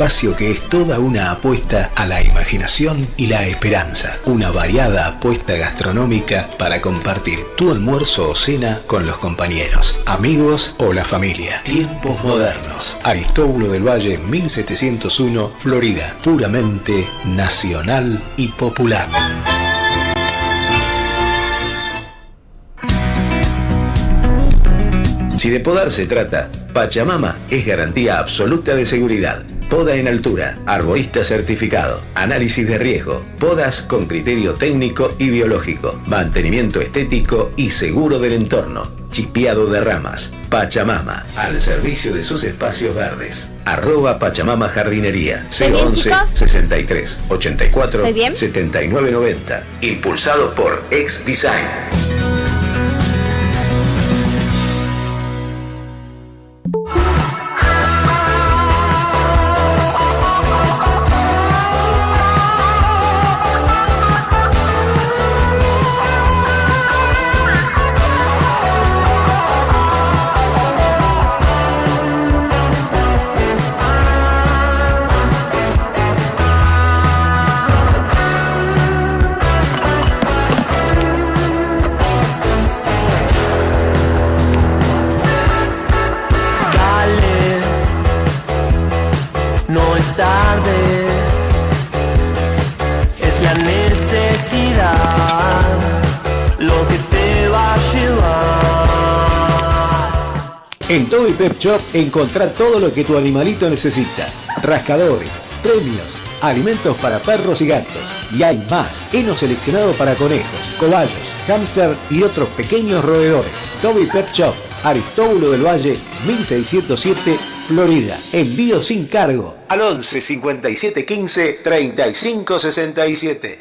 espacio que es toda una apuesta a la imaginación y la esperanza. Una variada apuesta gastronómica para compartir tu almuerzo o cena con los compañeros, amigos o la familia. Tiempos modernos. Aristóbulo del Valle 1701, Florida. Puramente nacional y popular. Si de podar se trata, Pachamama es garantía absoluta de seguridad. Poda en altura, arborista certificado, análisis de riesgo, podas con criterio técnico y biológico, mantenimiento estético y seguro del entorno, chipeado de ramas. Pachamama, al servicio de sus espacios verdes. @Pachamama Jardinería, 011 63 84 79 90. Impulsado por X Design. En Toby Pet Shop encontrá todo lo que tu animalito necesita. Rascadores, premios, alimentos para perros y gatos. Y hay más. Heno seleccionado para conejos, cobayos, hámster y otros pequeños roedores. Toby Pet Shop, Aristóbulo del Valle, 1607, Florida. Envío sin cargo al 11 57 15 35 67.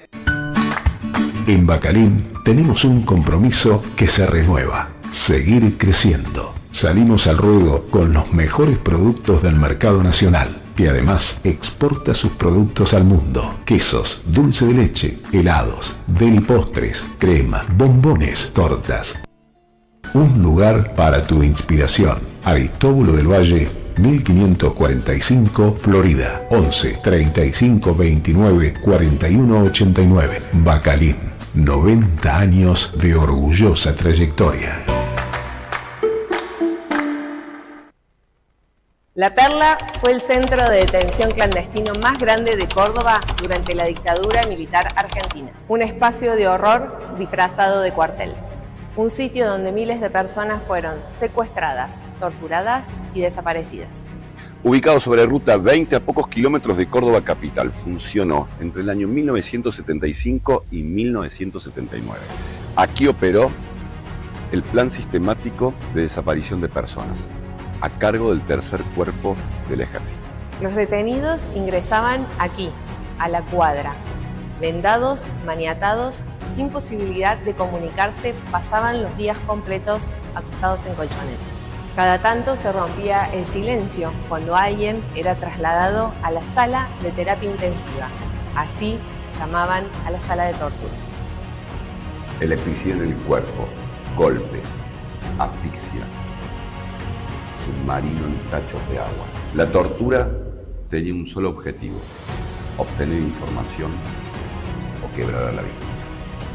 En Bacalín tenemos un compromiso que se renueva. Seguir creciendo. Salimos al ruedo con los mejores productos del mercado nacional, que además exporta sus productos al mundo. Quesos, dulce de leche, helados, delipostres, crema, bombones, tortas. Un lugar para tu inspiración. Aristóbulo del Valle, 1545, Florida. 11 35 29 41 89. Bacalín. 90 años de orgullosa trayectoria. La Perla fue el centro de detención clandestino más grande de Córdoba durante la dictadura militar argentina. Un espacio de horror disfrazado de cuartel. Un sitio donde miles de personas fueron secuestradas, torturadas y desaparecidas. Ubicado sobre ruta 20 a pocos kilómetros de Córdoba capital, funcionó entre el año 1975 y 1979. Aquí operó el plan sistemático de desaparición de personas, a cargo del tercer cuerpo del ejército. Los detenidos ingresaban aquí, a la cuadra. Vendados, maniatados, sin posibilidad de comunicarse, pasaban los días completos acostados en colchonetas. Cada tanto se rompía el silencio cuando alguien era trasladado a la sala de terapia intensiva. Así llamaban a la sala de torturas. Electricidad en el cuerpo, golpes, asfixia, submarino en tachos de agua. La tortura tenía un solo objetivo: obtener información o quebrar a la víctima.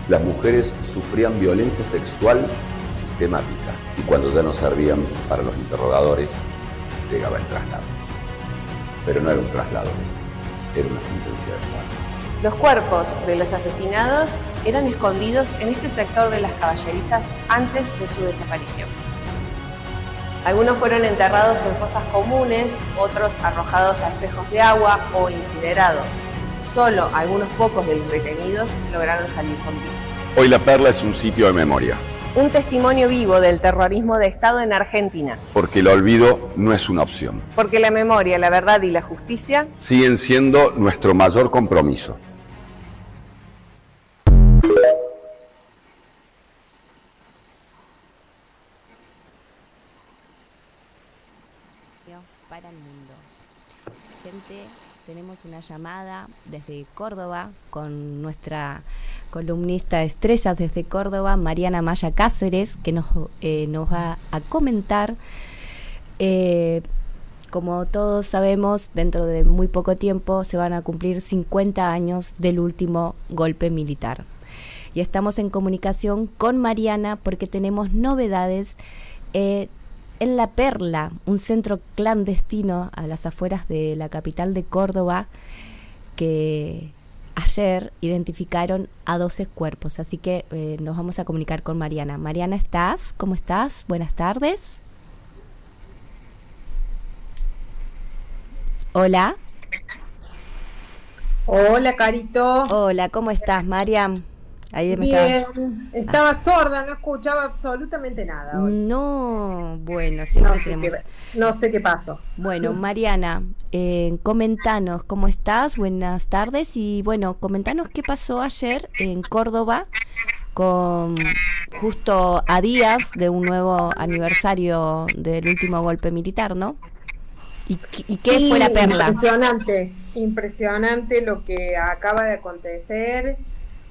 Las mujeres sufrían violencia sexual sistemática y cuando ya no servían para los interrogadores, llegaba el traslado. Pero no era un traslado, era una sentencia de muerte. Los cuerpos de los asesinados eran escondidos en este sector de las caballerizas antes de su desaparición. Algunos fueron enterrados en fosas comunes, otros arrojados a espejos de agua o incinerados. Solo algunos pocos de los detenidos lograron salir con vida. Hoy La Perla es un sitio de memoria. Un testimonio vivo del terrorismo de Estado en Argentina. Porque el olvido no es una opción. Porque la memoria, la verdad y la justicia siguen siendo nuestro mayor compromiso. Para el mundo. Gente, tenemos una llamada desde Córdoba con nuestra columnista estrella desde Córdoba, Mariana Maya Cáceres, que nos va a comentar como todos sabemos, dentro de muy poco tiempo se van a cumplir 50 años del último golpe militar. Y estamos en comunicación con Mariana porque tenemos novedades en La Perla, un centro clandestino a las afueras de la capital de Córdoba, que ayer identificaron a 12 cuerpos. Así que nos vamos a comunicar con Mariana. Mariana, ¿estás? ¿Cómo estás? Buenas tardes. Hola. Hola, Carito. Hola, ¿cómo estás, Mariam? Ahí me Bien, estaba sorda, no escuchaba absolutamente nada hoy. No, bueno, siempre No sé qué pasó. Bueno, Mariana, comentanos cómo estás, buenas tardes y bueno, comentanos qué pasó ayer en Córdoba con justo a días de un nuevo aniversario del último golpe militar, ¿no? ¿Y qué fue La Perla? Impresionante lo que acaba de acontecer.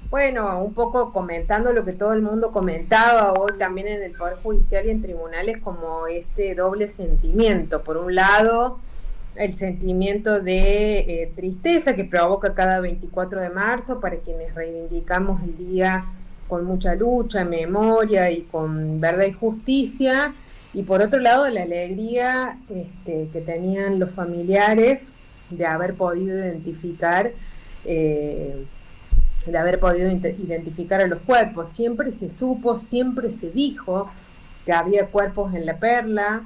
Bueno, un poco comentando lo que todo el mundo comentaba hoy también en el Poder Judicial y en tribunales, como este doble sentimiento. Por un lado, el sentimiento de tristeza que provoca cada 24 de marzo para quienes reivindicamos el día con mucha lucha, memoria y con verdad y justicia. Y por otro lado, la alegría que tenían los familiares de haber podido identificar a los cuerpos. Siempre se supo, siempre se dijo que había cuerpos en La Perla.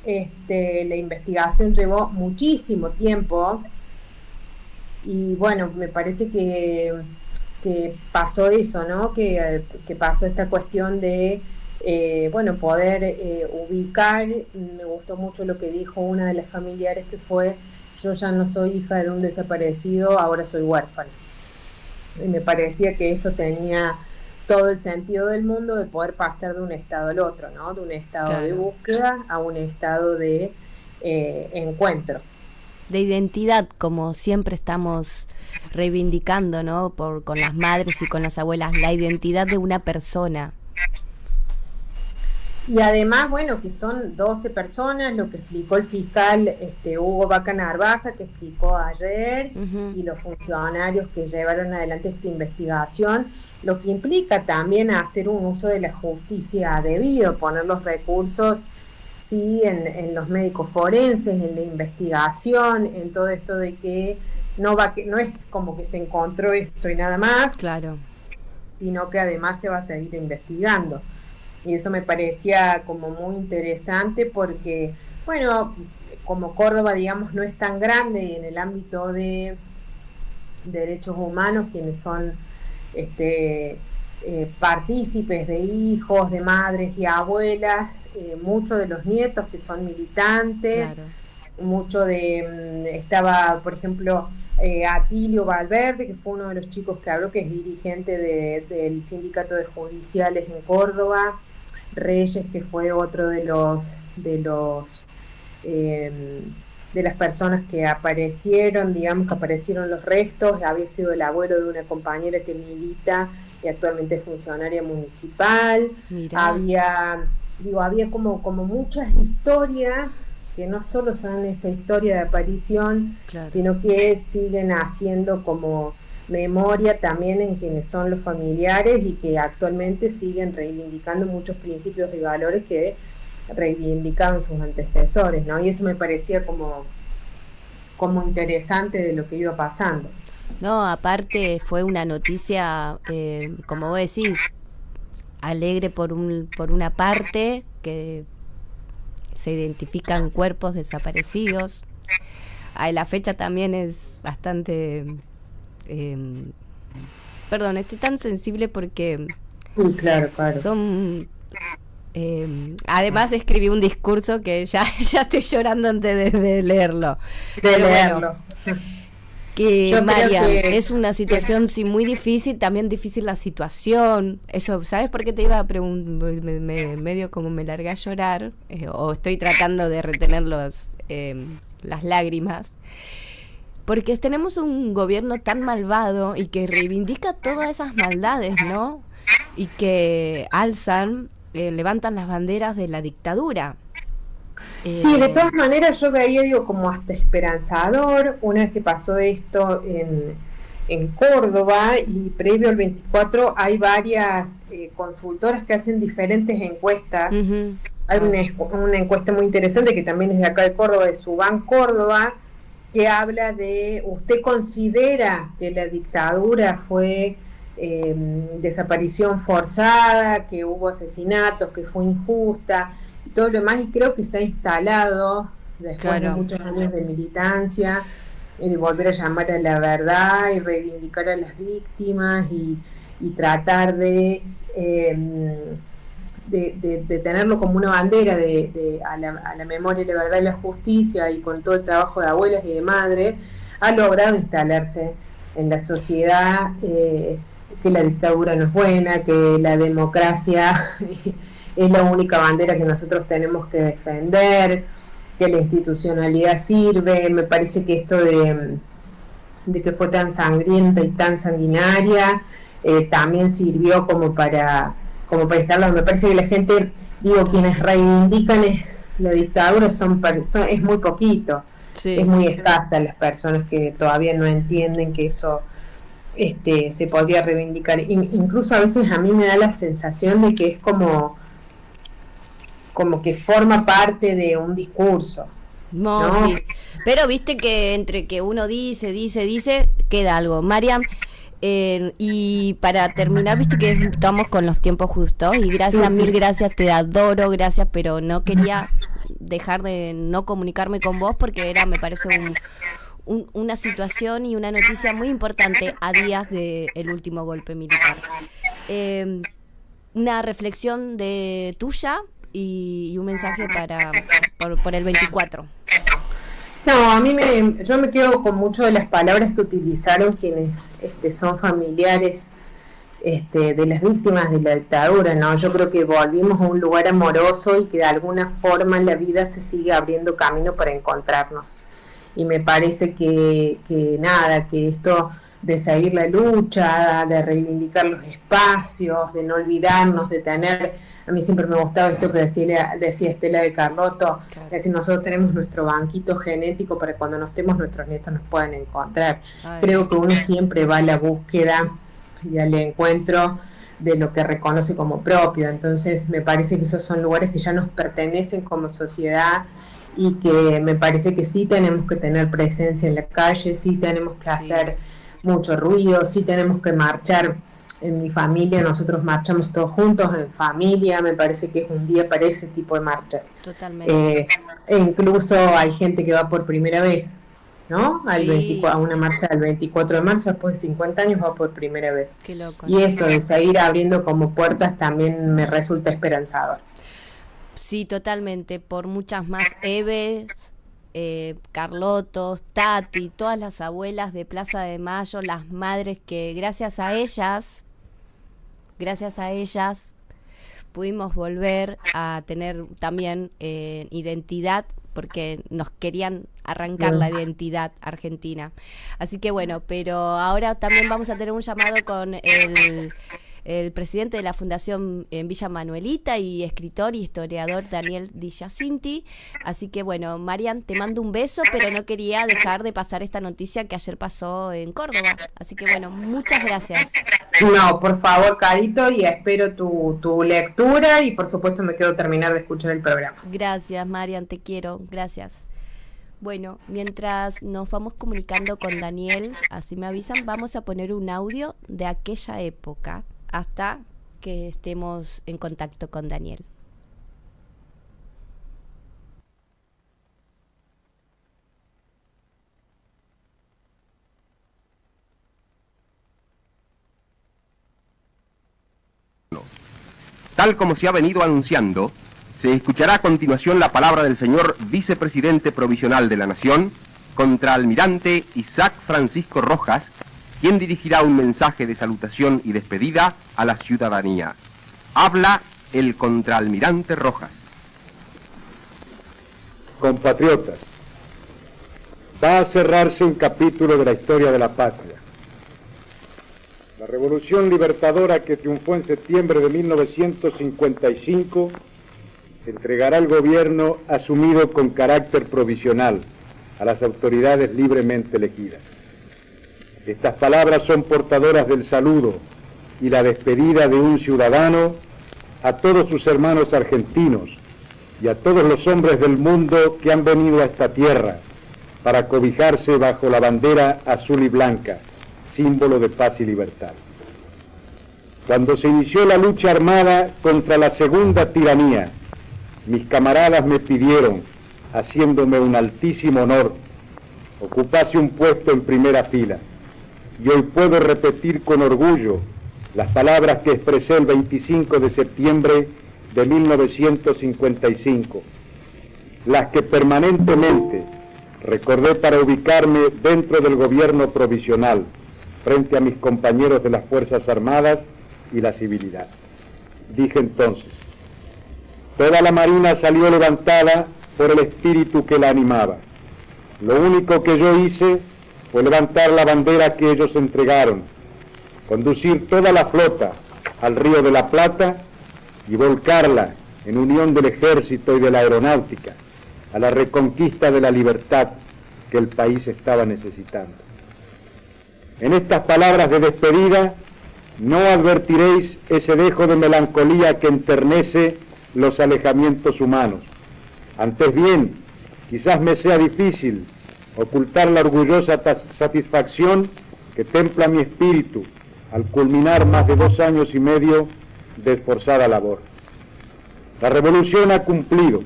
La investigación llevó muchísimo tiempo y bueno, me parece que pasó eso, ¿no? Que pasó esta cuestión de poder ubicar. Me gustó mucho lo que dijo una de las familiares, que fue: yo ya no soy hija de un desaparecido, ahora soy huérfana. Y me parecía que eso tenía todo el sentido del mundo, de poder pasar de un estado al otro, ¿no? De un estado de búsqueda a un estado de encuentro. De identidad, como siempre estamos reivindicando, ¿no? Con las madres y con las abuelas, la identidad de una persona. Y además, bueno, que son 12 personas, lo que explicó el fiscal Hugo Vaca Narvaja, que explicó ayer, y los funcionarios que llevaron adelante esta investigación, lo que implica también hacer un uso de la justicia debido, poner los recursos, sí, en los médicos forenses, en la investigación, en todo esto de que no es como que se encontró esto y nada más, claro, sino que además se va a seguir investigando. Y eso me parecía como muy interesante porque, bueno, como Córdoba, digamos, no es tan grande, y en el ámbito de derechos humanos, quienes son partícipes de hijos, de madres y abuelas, muchos de los nietos que son militantes, claro. Mucho estaba, por ejemplo, Atilio Valverde, que fue uno de los chicos que habló, que es dirigente del Sindicato de Judiciales en Córdoba. Reyes, que fue otro de las personas que aparecieron, digamos, que aparecieron los restos. Había sido el abuelo de una compañera que milita y actualmente es funcionaria municipal. Mirá. Había como muchas historias que no solo son esa historia de aparición, claro, sino que siguen haciendo como memoria también en quienes son los familiares y que actualmente siguen reivindicando muchos principios y valores que reivindicaban sus antecesores, ¿no? Y eso me parecía como interesante de lo que iba pasando. No, aparte fue una noticia, como vos decís, alegre por una parte, que se identifican cuerpos desaparecidos. La fecha también es bastante... perdón, estoy tan sensible porque claro. Son además escribí un discurso que ya estoy llorando antes de leerlo. Bueno, que María, es una situación sí muy difícil, también difícil la situación. Eso, ¿sabes por qué te iba a preguntar? Medio como me largué a llorar, o estoy tratando de retener las lágrimas. Porque tenemos un gobierno tan malvado y que reivindica todas esas maldades, ¿no? Y que levantan las banderas de la dictadura. Sí, de todas maneras yo veía, digo, como hasta esperanzador, una vez que pasó esto en Córdoba, y previo al 24 hay varias consultoras que hacen diferentes encuestas. Hay una encuesta muy interesante que también es de acá de Córdoba, de Subán Córdoba, que habla de, ¿usted considera que la dictadura fue desaparición forzada, que hubo asesinatos, que fue injusta, y todo lo demás? Y creo que se ha instalado, después de muchos años de militancia, de volver a llamar a la verdad y reivindicar a las víctimas y tratar de tenerlo como una bandera a la memoria, la verdad y la justicia, y con todo el trabajo de abuelas y de madres, ha logrado instalarse en la sociedad que la dictadura no es buena, que la democracia es la única bandera que nosotros tenemos que defender, que la institucionalidad sirve. Me parece que esto de que fue tan sangrienta y tan sanguinaria también sirvió como para instalarlo. Me parece que la gente, digo, quienes reivindican la dictadura es muy poquito, es muy escasa las personas que todavía no entienden que eso se podría reivindicar. Incluso a veces a mí me da la sensación de que es como que forma parte de un discurso. No, sí. Pero viste que entre que uno dice, queda algo. Mariam, y para terminar, viste que estamos con los tiempos justos, y gracias, mil gracias, te adoro, gracias, pero no quería dejar de no comunicarme con vos porque me parece una situación y una noticia muy importante a días del último golpe militar. Una reflexión tuya y un mensaje por el 24. No, yo me quedo con mucho de las palabras que utilizaron quienes son familiares de las víctimas de la dictadura, ¿no? Yo creo que volvimos a un lugar amoroso y que de alguna forma en la vida se sigue abriendo camino para encontrarnos. Y me parece que esto de seguir la lucha, de reivindicar los espacios, de no olvidarnos, de tener, a mí siempre me gustaba esto que decía Estela de Carlotto, es decir, nosotros tenemos nuestro banquito genético para cuando no estemos nuestros nietos nos puedan encontrar. Creo que uno siempre va a la búsqueda y al encuentro de lo que reconoce como propio, entonces me parece que esos son lugares que ya nos pertenecen como sociedad, y que me parece que sí tenemos que tener presencia en la calle, sí tenemos que hacer mucho ruido, sí tenemos que marchar. En mi familia nosotros marchamos todos juntos en familia, me parece que es un día para ese tipo de marchas. Totalmente. E incluso hay gente que va por primera vez, ¿no? A una marcha del 24 de marzo, después de 50 años va por primera vez. Qué loco. Y eso de seguir abriendo como puertas también me resulta esperanzador. Sí, totalmente, por muchas más Eves, Carlotos, Tati, todas las abuelas de Plaza de Mayo, las madres que gracias a ellas pudimos volver a tener también identidad, porque nos querían arrancar la identidad argentina. Así que bueno, pero ahora también vamos a tener un llamado con el presidente de la Fundación en Villa Manuelita y escritor y historiador Daniel Di Giacinti. Así que bueno, Marian, te mando un beso, pero no quería dejar de pasar esta noticia que ayer pasó en Córdoba. Así que bueno, muchas gracias. No, por favor, Carito, y espero tu lectura, y por supuesto me quedo terminar de escuchar el programa. Gracias, Marian, te quiero, gracias. Bueno, mientras nos vamos comunicando con Daniel, así me avisan, vamos a poner un audio de aquella época hasta que estemos en contacto con Daniel. Tal como se ha venido anunciando, se escuchará a continuación la palabra del señor vicepresidente provisional de la Nación, contraalmirante Isaac Francisco Rojas, quien dirigirá un mensaje de salutación y despedida a la ciudadanía. Habla el contraalmirante Rojas. Compatriotas, va a cerrarse un capítulo de la historia de la patria. La revolución libertadora que triunfó en septiembre de 1955 entregará el gobierno asumido con carácter provisional a las autoridades libremente elegidas. Estas palabras son portadoras del saludo y la despedida de un ciudadano a todos sus hermanos argentinos y a todos los hombres del mundo que han venido a esta tierra para cobijarse bajo la bandera azul y blanca, símbolo de paz y libertad. Cuando se inició la lucha armada contra la segunda tiranía, mis camaradas me pidieron, haciéndome un altísimo honor, ocupase un puesto en primera fila. Y hoy puedo repetir con orgullo las palabras que expresé el 25 de septiembre de 1955, las que permanentemente recordé para ubicarme dentro del gobierno provisional, frente a mis compañeros de las Fuerzas Armadas y la civilidad. Dije entonces, toda la Marina salió levantada por el espíritu que la animaba. Lo único que yo hice fue levantar la bandera que ellos entregaron, conducir toda la flota al Río de la Plata y volcarla en unión del ejército y de la aeronáutica a la reconquista de la libertad que el país estaba necesitando. En estas palabras de despedida no advertiréis ese dejo de melancolía que enternece los alejamientos humanos. Antes bien, quizás me sea difícil ocultar la orgullosa satisfacción que templa mi espíritu al culminar más de 2 años y medio de esforzada labor. La revolución ha cumplido,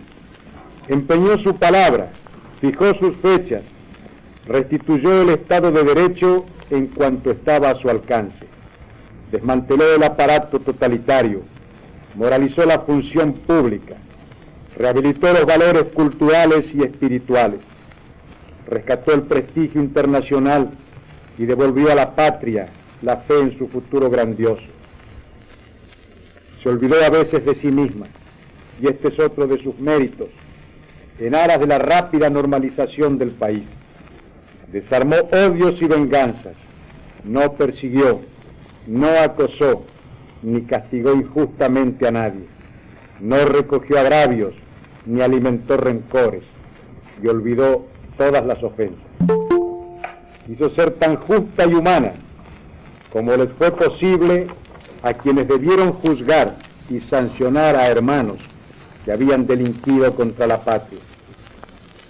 empeñó su palabra, fijó sus fechas, restituyó el Estado de Derecho en cuanto estaba a su alcance, desmanteló el aparato totalitario, moralizó la función pública, rehabilitó los valores culturales y espirituales, rescató el prestigio internacional y devolvió a la patria la fe en su futuro grandioso. Se olvidó a veces de sí misma, y este es otro de sus méritos, en aras de la rápida normalización del país. Desarmó odios y venganzas, no persiguió, no acosó, ni castigó injustamente a nadie, no recogió agravios, ni alimentó rencores, y olvidó todas las ofensas. Quiso ser tan justa y humana como les fue posible a quienes debieron juzgar y sancionar a hermanos que habían delinquido contra la patria.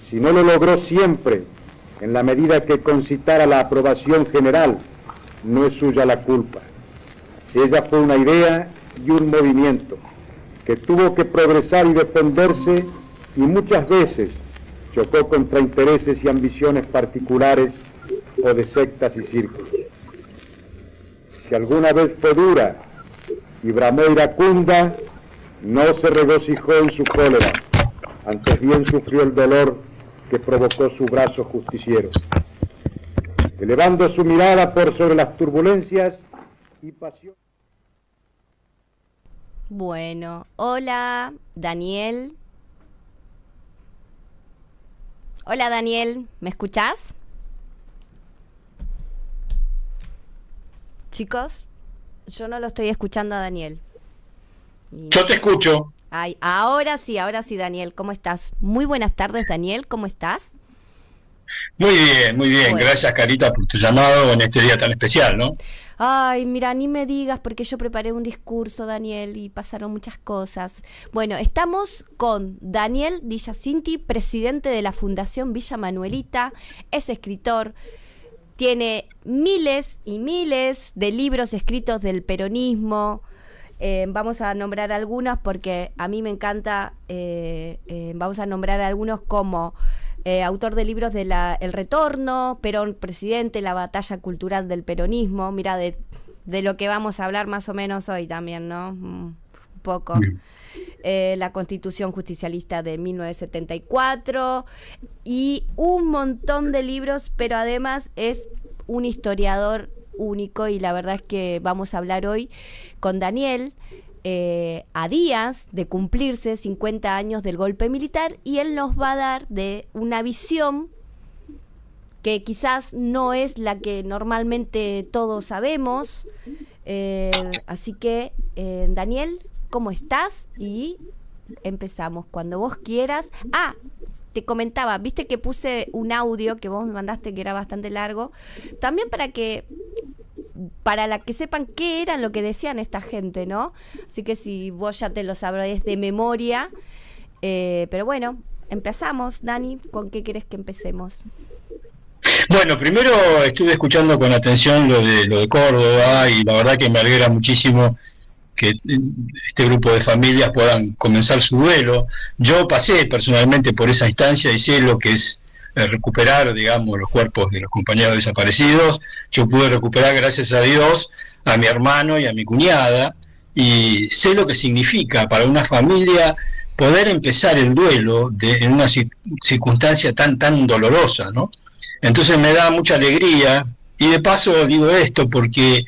Si no lo logró siempre, en la medida que concitara la aprobación general, no es suya la culpa. Ella fue una idea y un movimiento que tuvo que progresar y defenderse, y muchas veces chocó contra intereses y ambiciones particulares o de sectas y círculos. Si alguna vez fue dura y bramó iracunda, no se regocijó en su cólera, antes bien sufrió el dolor que provocó su brazo justiciero. Elevando su mirada por sobre las turbulencias y pasión. Bueno, hola, Daniel. Hola, Daniel, ¿me escuchás? Chicos, yo no lo estoy escuchando a Daniel. Yo te escucho. Ay, ahora sí, Daniel, ¿cómo estás? Muy buenas tardes, Daniel, ¿cómo estás? Muy bien, muy bien. Bueno. Gracias, Carita, por tu llamado en este día tan especial, ¿no? Ay, mira, ni me digas porque yo preparé un discurso, Daniel, y pasaron muchas cosas. Bueno, estamos con Daniel Di Giacinti, presidente de la Fundación Villa Manuelita, es escritor, tiene miles y miles de libros escritos del peronismo. Vamos a nombrar algunos porque a mí me encanta. Vamos a nombrar algunos como autor de libros de El Retorno, Perón Presidente, la batalla cultural del peronismo. Mira, de lo que vamos a hablar más o menos hoy también, ¿no? Un poco. La Constitución Justicialista de 1974 y un montón de libros, pero además es un historiador único, y la verdad es que vamos a hablar hoy con Daniel a días de cumplirse 50 años del golpe militar, y él nos va a dar de una visión que quizás no es la que normalmente todos sabemos. Así que, Daniel, ¿cómo estás? Y empezamos. Cuando vos quieras. Te comentaba, viste que puse un audio que vos me mandaste que era bastante largo, también para la que sepan qué eran lo que decían esta gente, ¿no? Así que si vos ya te lo sabrás de memoria, pero bueno, empezamos. Dani, ¿con qué querés que empecemos? Bueno, primero estuve escuchando con atención lo de Córdoba y la verdad que me alegra muchísimo que este grupo de familias puedan comenzar su duelo. Yo pasé personalmente por esa instancia y sé lo que es recuperar, digamos, los cuerpos de los compañeros desaparecidos. Yo pude recuperar, gracias a Dios, a mi hermano y a mi cuñada, y sé lo que significa para una familia poder empezar el duelo en una circunstancia tan dolorosa, ¿no? Entonces me da mucha alegría, y de paso digo esto porque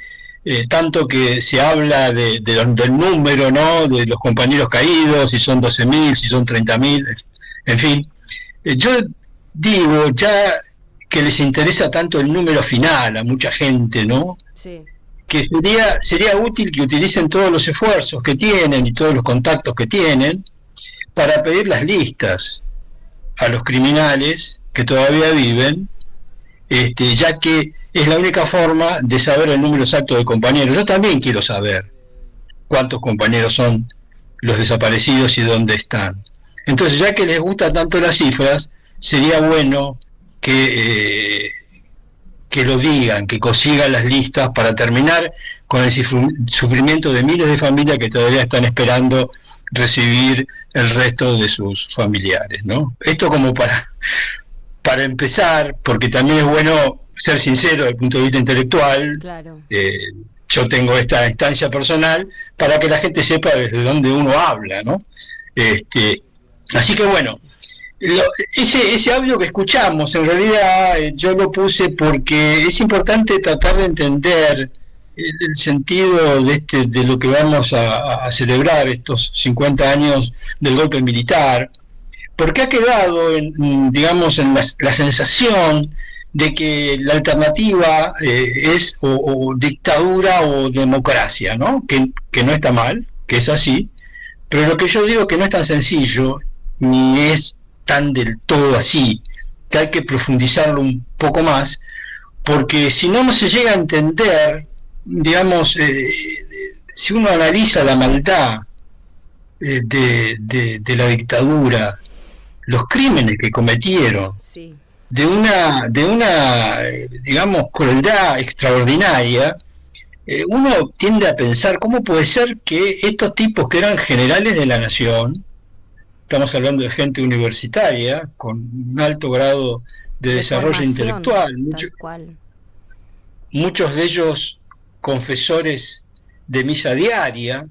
tanto que se habla del número, ¿no?, de los compañeros caídos, si son 12.000, si son 30.000, en fin. Yo digo ya que les interesa tanto el número final a mucha gente, ¿no? Sí. Que sería útil que utilicen todos los esfuerzos que tienen y todos los contactos que tienen para pedir las listas a los criminales que todavía viven, ya que es la única forma de saber el número exacto de compañeros. Yo también quiero saber cuántos compañeros son los desaparecidos y dónde están. Entonces, ya que les gustan tanto las cifras, sería bueno que lo digan, que consigan las listas para terminar con el sufrimiento de miles de familias que todavía están esperando recibir el resto de sus familiares, ¿no? Esto como para empezar, porque también es bueno ser sincero desde el punto de vista intelectual. Claro. Yo tengo esta instancia personal para que la gente sepa desde dónde uno habla, ¿no? Así que bueno, ese audio que escuchamos, en realidad yo lo puse porque es importante tratar de entender el sentido de lo que vamos a celebrar, estos 50 años del golpe militar, porque ha quedado digamos en la sensación de que la alternativa es o dictadura o democracia, ¿no? Que no está mal, que es así, pero lo que yo digo que no es tan sencillo, ni es tan del todo así, que hay que profundizarlo un poco más, porque si no se llega a entender, digamos, si uno analiza la maldad de la dictadura, los crímenes que cometieron, sí, de una digamos crueldad extraordinaria, uno tiende a pensar cómo puede ser que estos tipos que eran generales de la nación, estamos hablando de gente universitaria con un alto grado de desarrollo intelectual, muchos de ellos confesores de misa diaria,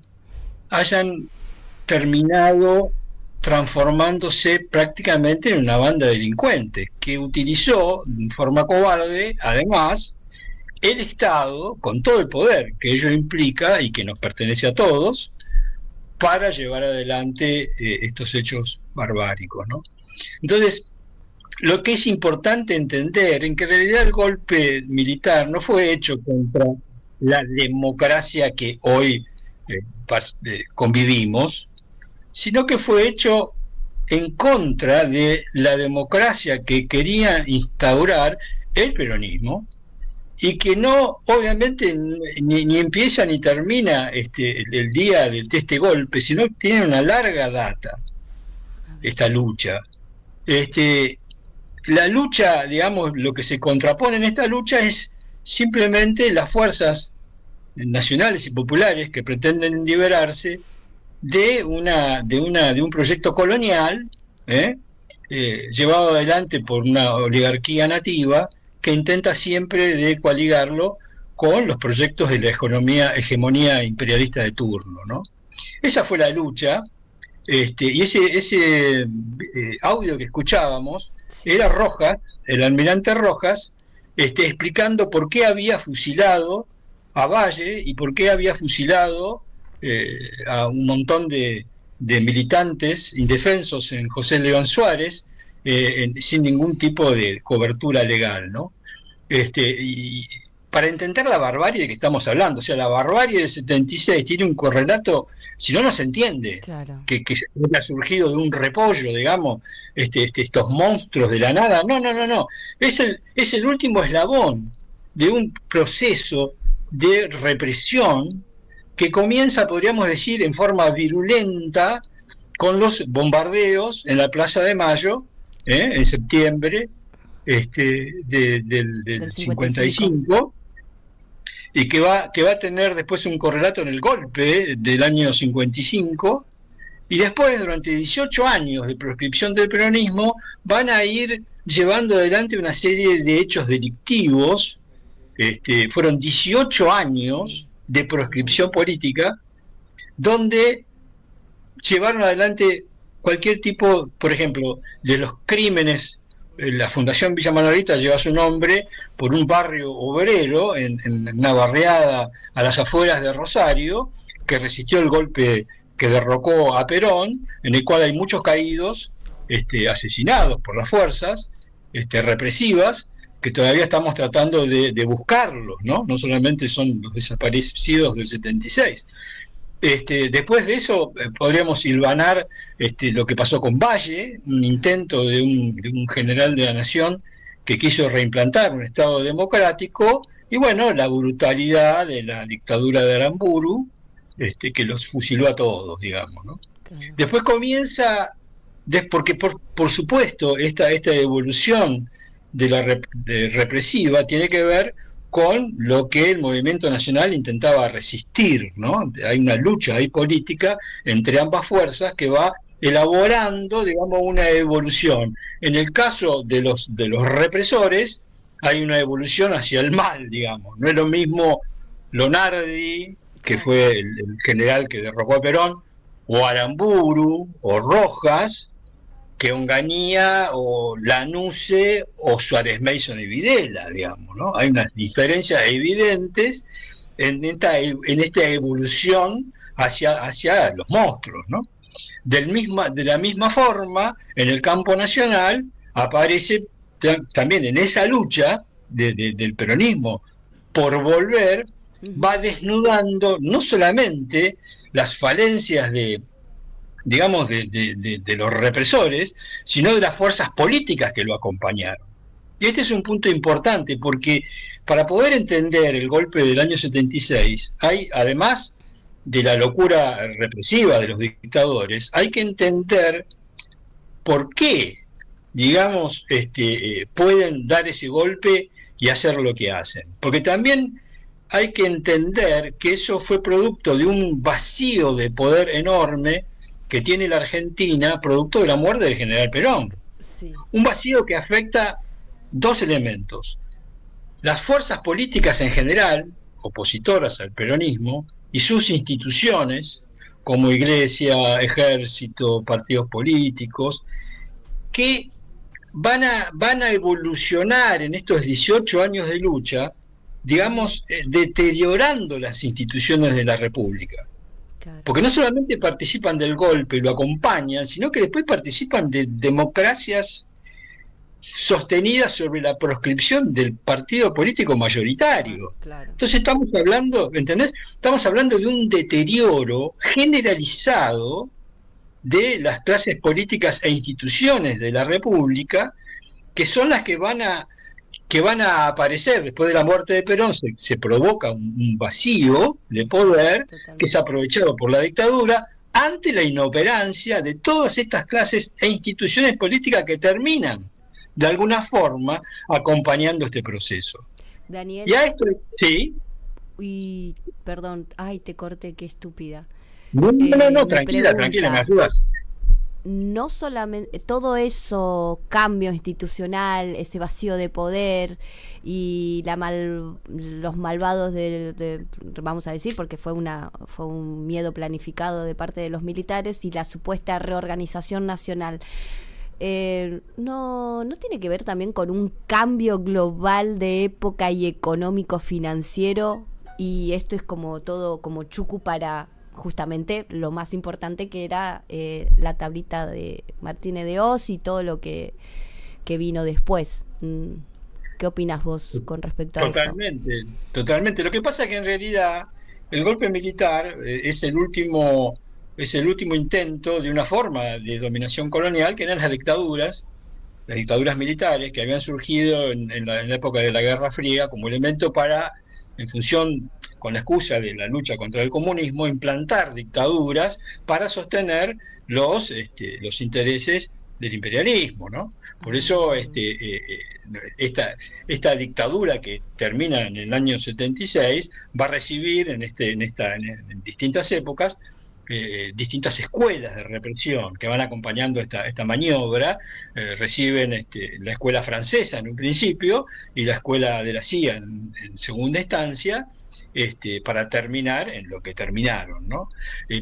hayan terminado transformándose prácticamente en una banda delincuente que utilizó de forma cobarde, además, el Estado, con todo el poder que ello implica y que nos pertenece a todos, para llevar adelante estos hechos barbáricos, ¿no? Entonces, lo que es importante entender en que en realidad el golpe militar no fue hecho contra la democracia que hoy convivimos, sino que fue hecho en contra de la democracia que quería instaurar el peronismo, y que no, obviamente, ni empieza ni termina el día de este golpe, sino que tiene una larga data esta lucha. La lucha, digamos, lo que se contrapone en esta lucha es simplemente las fuerzas nacionales y populares que pretenden liberarse de un proyecto colonial llevado adelante por una oligarquía nativa que intenta siempre de coaligarlo con los proyectos de la hegemonía imperialista de turno, ¿no? Esa fue la lucha, y ese audio que escuchábamos era Rojas, el almirante Rojas, explicando por qué había fusilado a Valle y por qué había fusilado a un montón de militantes indefensos en José León Suárez, sin ningún tipo de cobertura legal, ¿no? Y para entender la barbarie de que estamos hablando. O sea, la barbarie del 76 tiene un correlato, si no, no se entiende. Claro. Que ha surgido de un repollo, digamos, estos monstruos de la nada. No. Es el último eslabón de un proceso de represión que comienza, podríamos decir, en forma virulenta con los bombardeos en la Plaza de Mayo, en septiembre del 55, y que va a tener después un correlato en el golpe del año 55, y después, durante 18 años de proscripción del peronismo, van a ir llevando adelante una serie de hechos delictivos. Fueron 18 años de proscripción política, donde llevaron adelante cualquier tipo, por ejemplo, de los crímenes. La Fundación Villa Manolita lleva su nombre por un barrio obrero en una barriada a las afueras de Rosario, que resistió el golpe que derrocó a Perón, en el cual hay muchos caídos, asesinados por las fuerzas represivas, que todavía estamos tratando de buscarlos, ¿no? No solamente son los desaparecidos del 76. Después de eso podríamos hilvanar lo que pasó con Valle, un intento de un general de la Nación que quiso reimplantar un Estado democrático, y bueno, la brutalidad de la dictadura de Aramburu, que los fusiló a todos, digamos, ¿no? Claro. Después comienza, porque por supuesto esta evolución de la represiva tiene que ver con lo que el movimiento nacional intentaba resistir, ¿no? Hay una lucha ahí política entre ambas fuerzas que va elaborando, digamos, una evolución. En el caso de los represores, hay una evolución hacia el mal, digamos. No es lo mismo Lonardi, que fue el general que derrocó a Perón, o Aramburu, o Rojas, que Onganía, o Lanusse, o Suárez Mason y Videla, digamos, ¿no? Hay unas diferencias evidentes en esta evolución hacia los monstruos, ¿no? De la misma forma, en el campo nacional aparece también en esa lucha del peronismo por volver, va desnudando no solamente las falencias de los represores, sino de las fuerzas políticas que lo acompañaron. Y este es un punto importante, porque para poder entender el golpe del año 76, hay, además de la locura represiva de los dictadores, hay que entender por qué, digamos, pueden dar ese golpe y hacer lo que hacen. Porque también hay que entender que eso fue producto de un vacío de poder enorme que tiene la Argentina, producto de la muerte del general Perón. Sí. Un vacío que afecta dos elementos: las fuerzas políticas en general, opositoras al peronismo, y sus instituciones, como Iglesia, Ejército, partidos políticos, que van a evolucionar en estos 18 años de lucha, digamos, deteriorando las instituciones de la República. Porque no solamente participan del golpe y lo acompañan, sino que después participan de democracias sostenidas sobre la proscripción del partido político mayoritario. Claro. Entonces estamos hablando, ¿entendés? Estamos hablando de un deterioro generalizado de las clases políticas e instituciones de la República, que son las que van a aparecer después de la muerte de Perón. Se provoca un vacío de poder. Totalmente. Que es aprovechado por la dictadura ante la inoperancia de todas estas clases e instituciones políticas que terminan de alguna forma acompañando este proceso. Daniel, y a esto, sí. Y perdón, ay, te corté, qué estúpida. No, tranquila, me ayudas. No solamente todo eso, cambio institucional, ese vacío de poder y los malvados vamos a decir, porque fue un miedo planificado de parte de los militares, y la supuesta reorganización nacional. No tiene que ver también con un cambio global de época y económico financiero, y esto es como todo como chucu para justamente lo más importante, que era la tablita de Martínez de Oz y todo lo que vino después. ¿Qué opinas vos con respecto a eso? Totalmente. Lo que pasa es que en realidad el golpe militar es el último intento de una forma de dominación colonial, que eran las dictaduras militares que habían surgido en la época de la Guerra Fría como elemento para, en función, con la excusa de la lucha contra el comunismo, implantar dictaduras para sostener los intereses del imperialismo, ¿no? Por eso esta dictadura que termina en el año 76 va a recibir en distintas épocas distintas escuelas de represión que van acompañando esta maniobra. Reciben la escuela francesa en un principio y la escuela de la CIA en segunda instancia, para terminar en lo que terminaron, ¿no?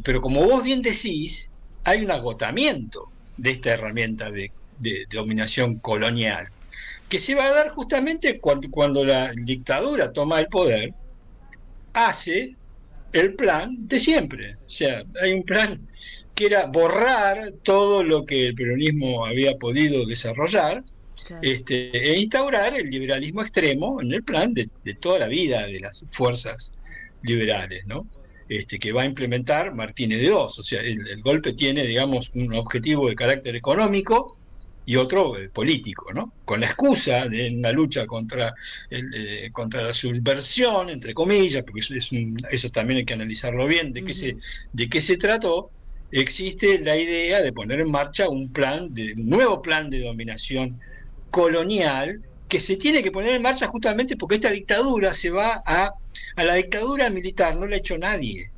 Pero como vos bien decís, hay un agotamiento de esta herramienta de dominación colonial, que se va a dar justamente cuando la dictadura toma el poder, hace el plan de siempre. O sea, hay un plan que era borrar todo lo que el peronismo había podido desarrollar, claro, e instaurar el liberalismo extremo en el plan de toda la vida de las fuerzas liberales, ¿no? Que va a implementar Martínez de Oz. O sea, el golpe tiene, digamos, un objetivo de carácter económico y otro político, ¿no? Con la excusa de una lucha contra la subversión, entre comillas, porque eso también hay que analizarlo bien, de qué se trató. Existe la idea de poner en marcha un nuevo plan de dominación colonial, que se tiene que poner en marcha justamente porque esta dictadura se va a la dictadura militar no la ha hecho nadie.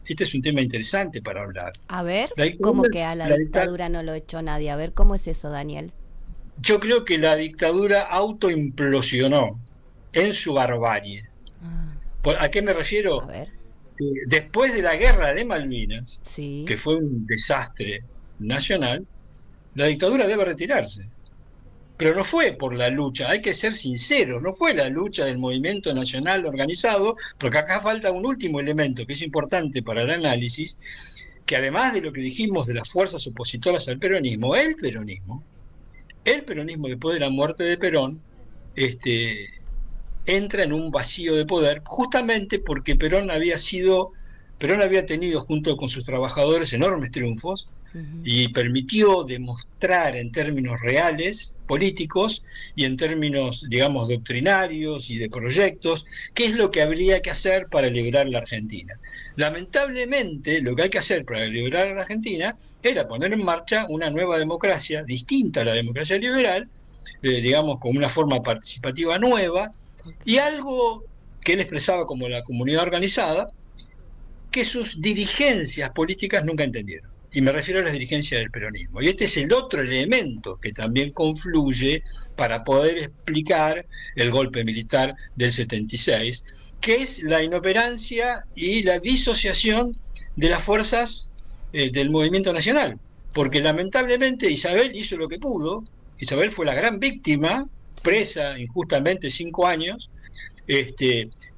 Este es un tema interesante para hablar. A ver, ¿cómo que a la dictadura no lo echó nadie? A ver, ¿cómo es eso, Daniel? Yo creo que la dictadura autoimplosionó en su barbarie. ¿A qué me refiero? A ver. Después de la guerra de Malvinas, sí, que fue un desastre nacional, la dictadura debe retirarse. Pero no fue por la lucha, hay que ser sinceros, no fue la lucha del movimiento nacional organizado, porque acá falta un último elemento que es importante para el análisis, que además de lo que dijimos de las fuerzas opositoras al peronismo, el peronismo después de la muerte de Perón, entra en un vacío de poder, justamente porque Perón había tenido junto con sus trabajadores enormes triunfos, y permitió demostrar en términos reales, políticos, y en términos, digamos, doctrinarios y de proyectos, qué es lo que habría que hacer para liberar la Argentina. Lamentablemente, lo que hay que hacer para liberar a la Argentina era poner en marcha una nueva democracia, distinta a la democracia liberal, digamos, con una forma participativa nueva, y algo que él expresaba como la comunidad organizada, que sus dirigencias políticas nunca entendieron. Y me refiero a las dirigencias del peronismo. Y este es el otro elemento que también confluye para poder explicar el golpe militar del 76, que es la inoperancia y la disociación de las fuerzas del movimiento nacional. Porque lamentablemente Isabel hizo lo que pudo. Isabel fue la gran víctima, presa injustamente 5 años,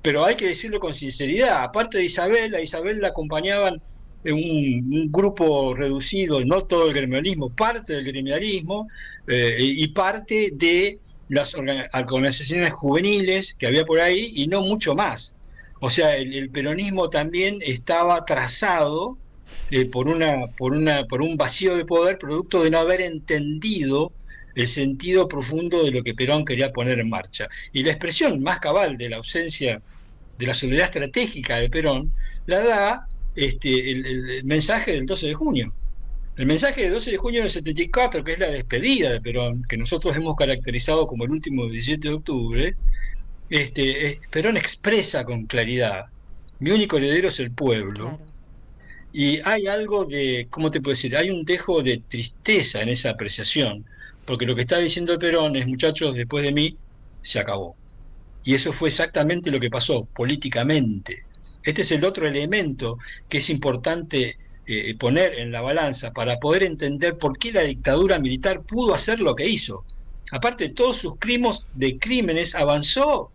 pero hay que decirlo con sinceridad. Aparte de Isabel, a Isabel la acompañaban un grupo reducido, no todo el gremialismo, parte del gremialismo, y parte de las organizaciones juveniles que había por ahí, y no mucho más. O sea, el peronismo también estaba trazado por un vacío de poder, producto de no haber entendido el sentido profundo de lo que Perón quería poner en marcha. Y la expresión más cabal de la ausencia, de la soledad estratégica de Perón, la da el mensaje del 12 de junio. El mensaje del 12 de junio del 74, que es la despedida de Perón, que nosotros hemos caracterizado como el último 17 de octubre, Perón expresa con claridad: mi único heredero es el pueblo. Claro. Y hay algo de, ¿cómo te puedo decir? Hay un dejo de tristeza en esa apreciación, porque lo que está diciendo Perón es: muchachos, después de mí se acabó. Y eso fue exactamente lo que pasó políticamente. Este es el otro elemento que es importante poner en la balanza para poder entender por qué la dictadura militar pudo hacer lo que hizo. Aparte de todos sus crímenes, avanzó,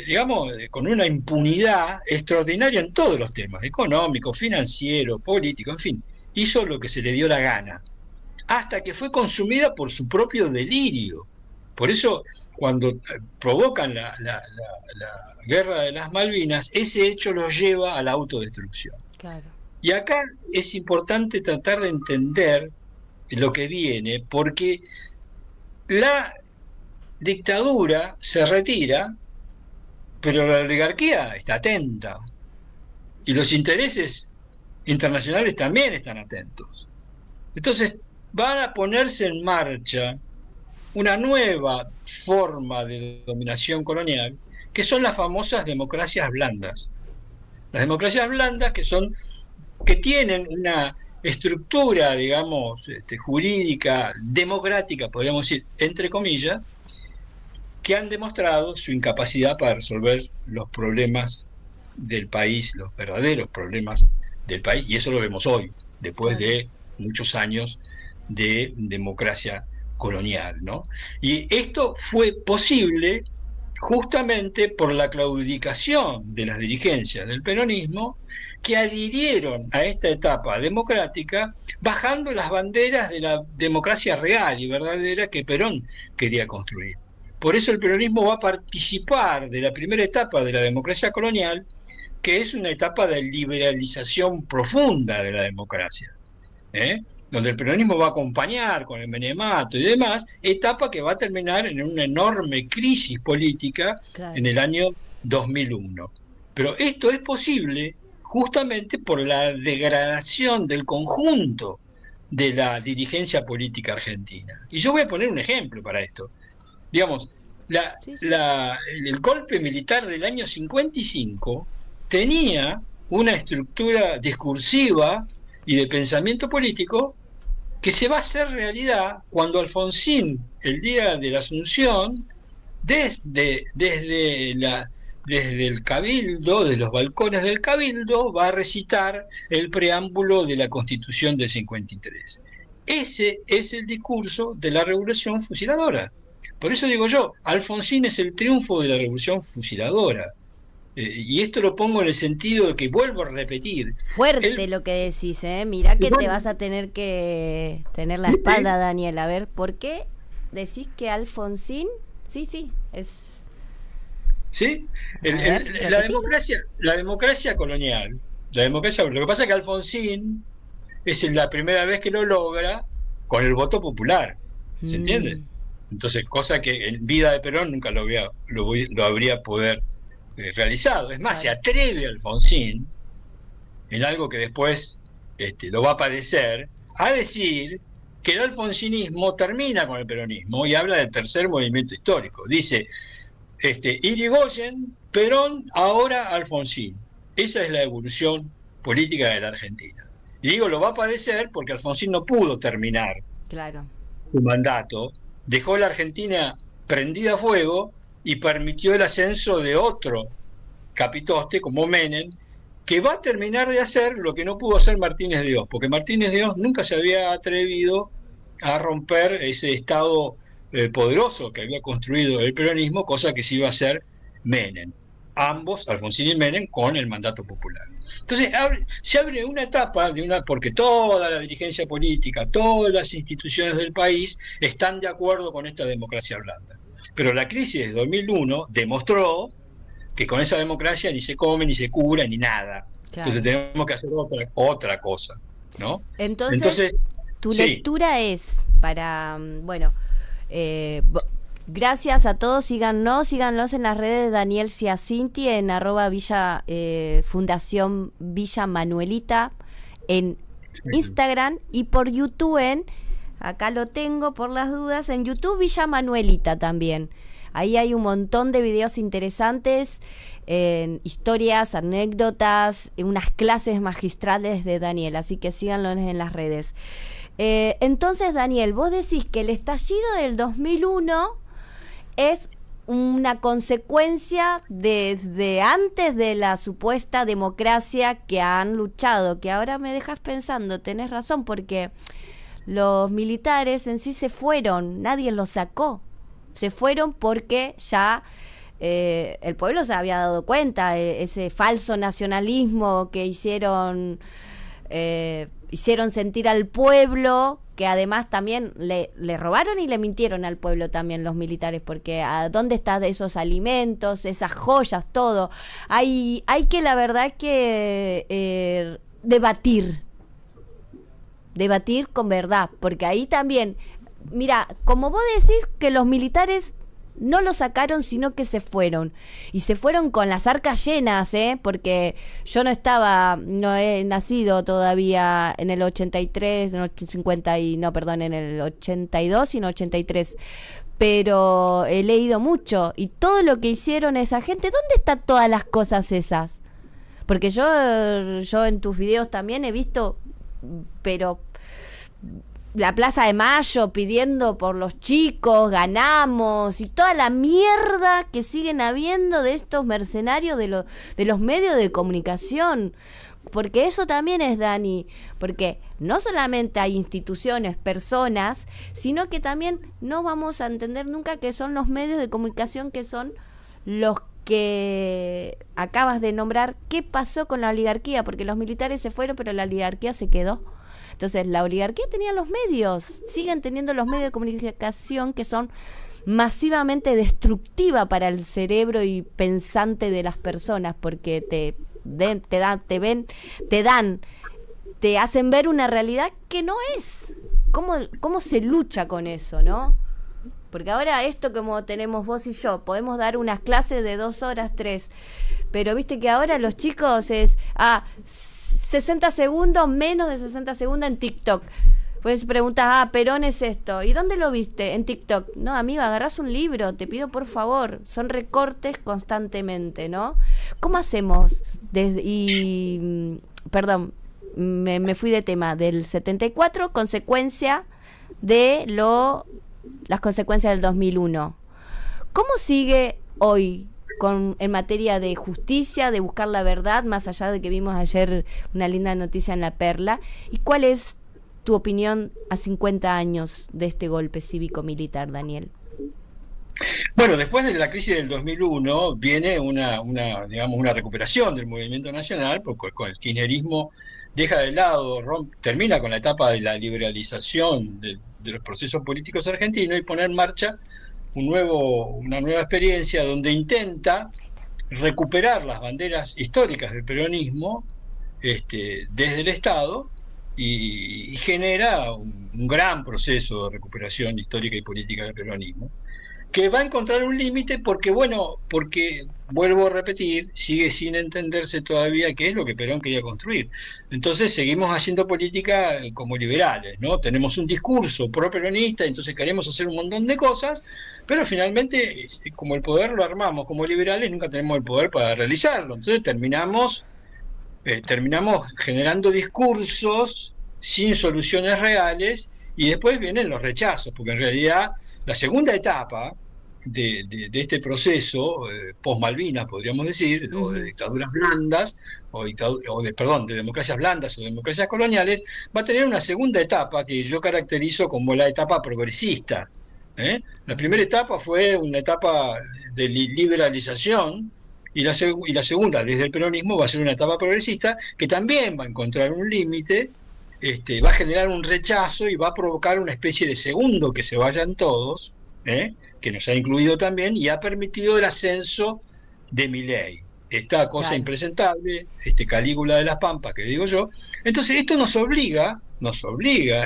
digamos, con una impunidad extraordinaria en todos los temas, económico, financiero, político, en fin. Hizo lo que se le dio la gana, hasta que fue consumida por su propio delirio. Por eso cuando provocan la guerra de las Malvinas, ese hecho los lleva a la autodestrucción. Claro. Y acá es importante tratar de entender lo que viene, porque la dictadura se retira, pero la oligarquía está atenta, y los intereses internacionales también están atentos. Entonces van a ponerse en marcha una nueva forma de dominación colonial, que son las famosas democracias blandas. Las democracias blandas que tienen una estructura, digamos, jurídica, democrática, podríamos decir, entre comillas, que han demostrado su incapacidad para resolver los problemas del país, los verdaderos problemas del país, y eso lo vemos hoy, después de muchos años de democracia colonial, ¿no? Y esto fue posible justamente por la claudicación de las dirigencias del peronismo, que adhirieron a esta etapa democrática bajando las banderas de la democracia real y verdadera que Perón quería construir. Por eso el peronismo va a participar de la primera etapa de la democracia colonial, que es una etapa de liberalización profunda de la democracia, donde el peronismo va a acompañar con el menemato y demás, etapa que va a terminar en una enorme crisis política en el año 2001. Pero esto es posible justamente por la degradación del conjunto de la dirigencia política argentina. Y yo voy a poner un ejemplo para esto. Digamos, el golpe militar del año 55 tenía una estructura discursiva y de pensamiento político que se va a hacer realidad cuando Alfonsín, el día de la Asunción, desde el Cabildo, de los balcones del Cabildo, va a recitar el preámbulo de la Constitución del 53. Ese es el discurso de la Revolución Fusiladora. Por eso digo yo, Alfonsín es el triunfo de la Revolución Fusiladora. Y esto lo pongo en el sentido de que, vuelvo a repetir... Fuerte lo que decís, mirá que te vas a tener que tener la espalda, Daniel. A ver, ¿por qué decís que Alfonsín? Sí, es... ¿Sí? La democracia colonial, lo que pasa es que Alfonsín es la primera vez que lo logra con el voto popular, ¿se entiende? Entonces, cosa que en vida de Perón nunca lo habría poder realizado. Es más, se atreve Alfonsín, en algo que después lo va a padecer, a decir que el alfonsinismo termina con el peronismo y habla del tercer movimiento histórico. Dice, Irigoyen, Perón, ahora Alfonsín. Esa es la evolución política de la Argentina. Y digo, lo va a padecer porque Alfonsín no pudo terminar su mandato, dejó la Argentina prendida a fuego y permitió el ascenso de otro capitoste como Menem, que va a terminar de hacer lo que no pudo hacer Martínez de Dios, porque Martínez de Dios nunca se había atrevido a romper ese estado poderoso que había construido el peronismo, cosa que sí iba a hacer Menem. Ambos, Alfonsín y Menem, con el mandato popular. Entonces se abre una etapa porque toda la dirigencia política, todas las instituciones del país están de acuerdo con esta democracia blanda. Pero la crisis de 2001 demostró que con esa democracia ni se come, ni se cura, ni nada. Entonces tenemos que hacer otra cosa, ¿no? Entonces tu lectura es para, gracias a todos, síganos en las redes de Daniel Ciacinti, en @Villa Fundación Villa Manuelita, en Instagram, y por YouTube, acá lo tengo por las dudas, en YouTube Villa Manuelita también. Ahí hay un montón de videos interesantes, historias, anécdotas, unas clases magistrales de Daniel, así que síganlo en las redes. Entonces, Daniel, vos decís que el estallido del 2001 es una consecuencia desde antes de la supuesta democracia que han luchado, que ahora me dejas pensando, tenés razón, porque los militares en sí se fueron, nadie los sacó, se fueron porque ya el pueblo se había dado cuenta, ese falso nacionalismo que hicieron sentir al pueblo porque además también le robaron y le mintieron al pueblo también los militares, porque ¿a dónde están esos alimentos, esas joyas, todo? Hay que, la verdad, que debatir con verdad, porque ahí también, mira, como vos decís que los militares no lo sacaron, sino que se fueron. Y se fueron con las arcas llenas, porque yo no he nacido todavía en el 83, en el 50 y, no, perdón, en el 82 y en el 83. Pero he leído mucho. Y todo lo que hicieron esa gente, ¿dónde están todas las cosas esas? Porque yo en tus videos también he visto, pero la Plaza de Mayo pidiendo por los chicos, ganamos, y toda la mierda que siguen habiendo de estos mercenarios de los medios de comunicación. Porque eso también es, Dani, porque no solamente hay instituciones, personas, sino que también no vamos a entender nunca que son los medios de comunicación, que son los que acabas de nombrar. ¿Qué pasó con la oligarquía? Porque los militares se fueron, pero la oligarquía se quedó. Entonces, la oligarquía tenía los medios, siguen teniendo los medios de comunicación, que son masivamente destructiva para el cerebro y pensante de las personas, porque te hacen ver una realidad que no es. ¿Cómo se lucha con eso, no? Porque ahora esto, como tenemos vos y yo, podemos dar unas clases de 2 horas, 3, pero viste que ahora los chicos es 60 segundos, menos de 60 segundos en TikTok. Pues preguntas, Perón es esto, ¿y dónde lo viste? En TikTok. No, amigo, agarrás un libro, te pido por favor. Son recortes constantemente, ¿no? ¿Cómo hacemos? Perdón, me fui de tema. Del 74, consecuencia de las consecuencias del 2001. ¿Cómo sigue hoy en materia de justicia, de buscar la verdad, más allá de que vimos ayer una linda noticia en La Perla? ¿Y cuál es tu opinión a 50 años de este golpe cívico-militar, Daniel? Bueno, después de la crisis del 2001 viene una recuperación del movimiento nacional, porque con el kirchnerismo deja de lado, termina con la etapa de la liberalización de los procesos políticos argentinos y pone en marcha una nueva experiencia donde intenta recuperar las banderas históricas del peronismo desde el Estado y genera un gran proceso de recuperación histórica y política del peronismo, que va a encontrar un límite porque vuelvo a repetir, sigue sin entenderse todavía qué es lo que Perón quería construir. Entonces seguimos haciendo política como liberales, ¿no? Tenemos un discurso pro-peronista, entonces queremos hacer un montón de cosas, pero finalmente, como el poder lo armamos como liberales, nunca tenemos el poder para realizarlo. Entonces terminamos generando discursos sin soluciones reales y después vienen los rechazos, porque en realidad la segunda etapa de este proceso, post-Malvinas, podríamos decir, o de dictaduras blandas, de democracias blandas o democracias coloniales, va a tener una segunda etapa que yo caracterizo como la etapa progresista. La primera etapa fue una etapa de liberalización, y la segunda, desde el peronismo, va a ser una etapa progresista que también va a encontrar un límite, va a generar un rechazo y va a provocar una especie de segundo que se vayan todos, que nos ha incluido también y ha permitido el ascenso de Milei, esta cosa impresentable, Calígula de las Pampas que digo yo. Entonces esto nos obliga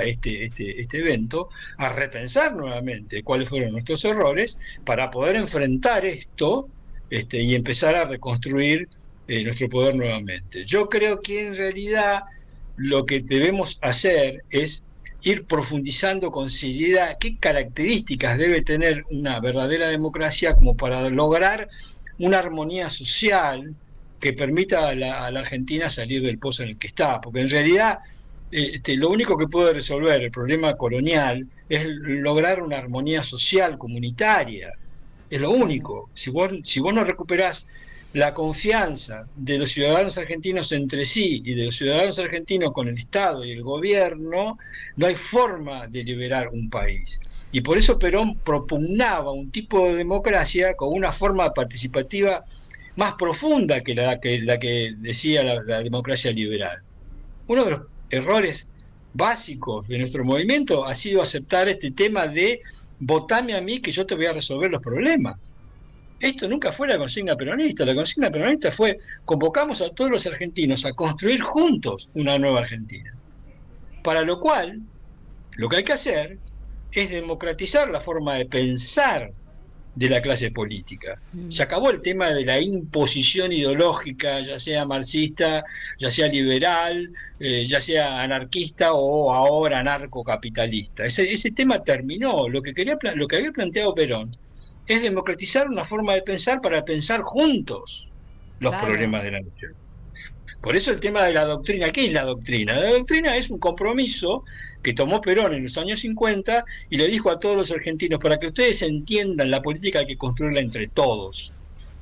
este evento a repensar nuevamente cuáles fueron nuestros errores para poder enfrentar esto y empezar a reconstruir nuestro poder nuevamente. Yo creo que en realidad lo que debemos hacer es ir profundizando con seriedad qué características debe tener una verdadera democracia como para lograr una armonía social que permita a la Argentina salir del pozo en el que está, porque en realidad lo único que puede resolver el problema colonial es lograr una armonía social comunitaria, es lo único. Si vos no recuperás la confianza de los ciudadanos argentinos entre sí y de los ciudadanos argentinos con el Estado y el gobierno, no hay forma de liberar un país. Y por eso Perón propugnaba un tipo de democracia con una forma participativa más profunda que la que decía la democracia liberal. Uno de los errores básicos de nuestro movimiento ha sido aceptar este tema de votame a mí que yo te voy a resolver los problemas. Esto nunca fue la consigna peronista. La consigna peronista fue: convocamos a todos los argentinos a construir juntos una nueva Argentina. Para lo cual, lo que hay que hacer es democratizar la forma de pensar de la clase política. Se acabó el tema de la imposición ideológica, ya sea marxista, ya sea liberal, ya sea anarquista o ahora anarcocapitalista. Ese tema terminó. Lo que había planteado Perón es democratizar una forma de pensar para pensar juntos los problemas de la nación. Por eso el tema de la doctrina. ¿Qué es la doctrina? La doctrina es un compromiso que tomó Perón en los años 50 y le dijo a todos los argentinos: para que ustedes entiendan la política hay que construirla entre todos.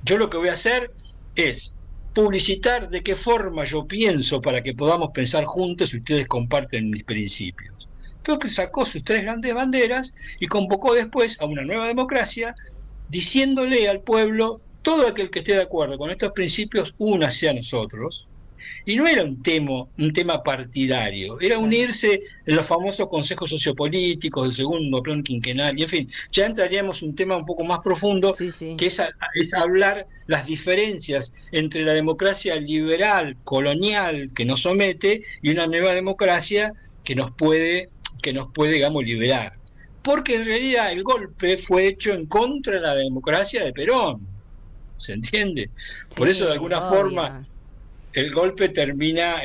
Yo lo que voy a hacer es publicitar de qué forma yo pienso para que podamos pensar juntos y ustedes comparten mis principios. Entonces sacó sus 3 grandes banderas y convocó después a una nueva democracia, diciéndole al pueblo: todo aquel que esté de acuerdo con estos principios, únase a nosotros. Y no era un tema partidario, era unirse en los famosos consejos sociopolíticos del segundo plan quinquenal, y en fin, ya entraríamos en un tema un poco más profundo, que es hablar las diferencias entre la democracia liberal, colonial, que nos somete, y una nueva democracia que nos puede, digamos, liberar. Porque en realidad el golpe fue hecho en contra de la democracia de Perón, ¿se entiende? Por eso, de alguna forma, el golpe termina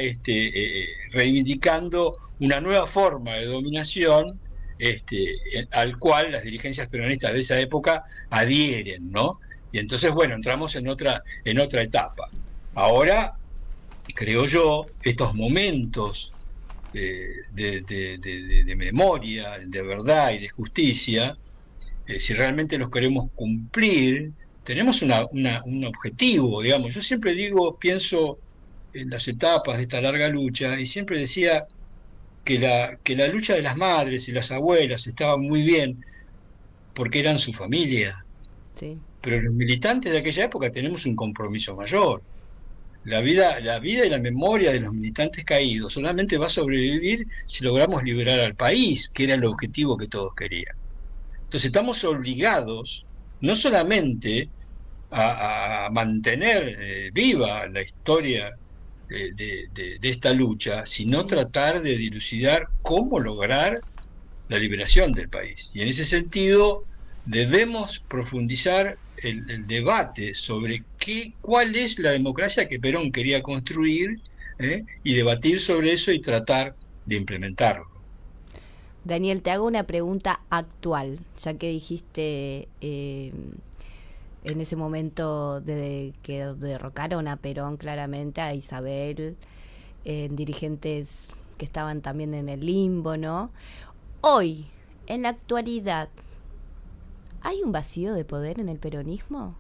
reivindicando una nueva forma de dominación al cual las dirigencias peronistas de esa época adhieren, ¿no? Y entonces, bueno, entramos en otra etapa. Ahora, creo yo, estos momentos de memoria, de verdad y de justicia, si realmente los queremos cumplir, tenemos un objetivo, digamos. Yo siempre pienso en las etapas de esta larga lucha, y siempre decía que la lucha de las madres y las abuelas estaba muy bien porque eran su familia. Sí. Pero los militantes de aquella época tenemos un compromiso mayor. La vida y la memoria de los militantes caídos solamente va a sobrevivir si logramos liberar al país, que era el objetivo que todos querían. Entonces estamos obligados no solamente a mantener viva la historia de esta lucha, sino tratar de dilucidar cómo lograr la liberación del país. Y en ese sentido debemos profundizar el debate sobre cuál es la democracia que Perón quería construir, y debatir sobre eso y tratar de implementarlo. Daniel, te hago una pregunta actual, ya que dijiste en ese momento que derrocaron a Perón, claramente, a Isabel, dirigentes que estaban también en el limbo, ¿no? Hoy, en la actualidad, ¿hay un vacío de poder en el peronismo?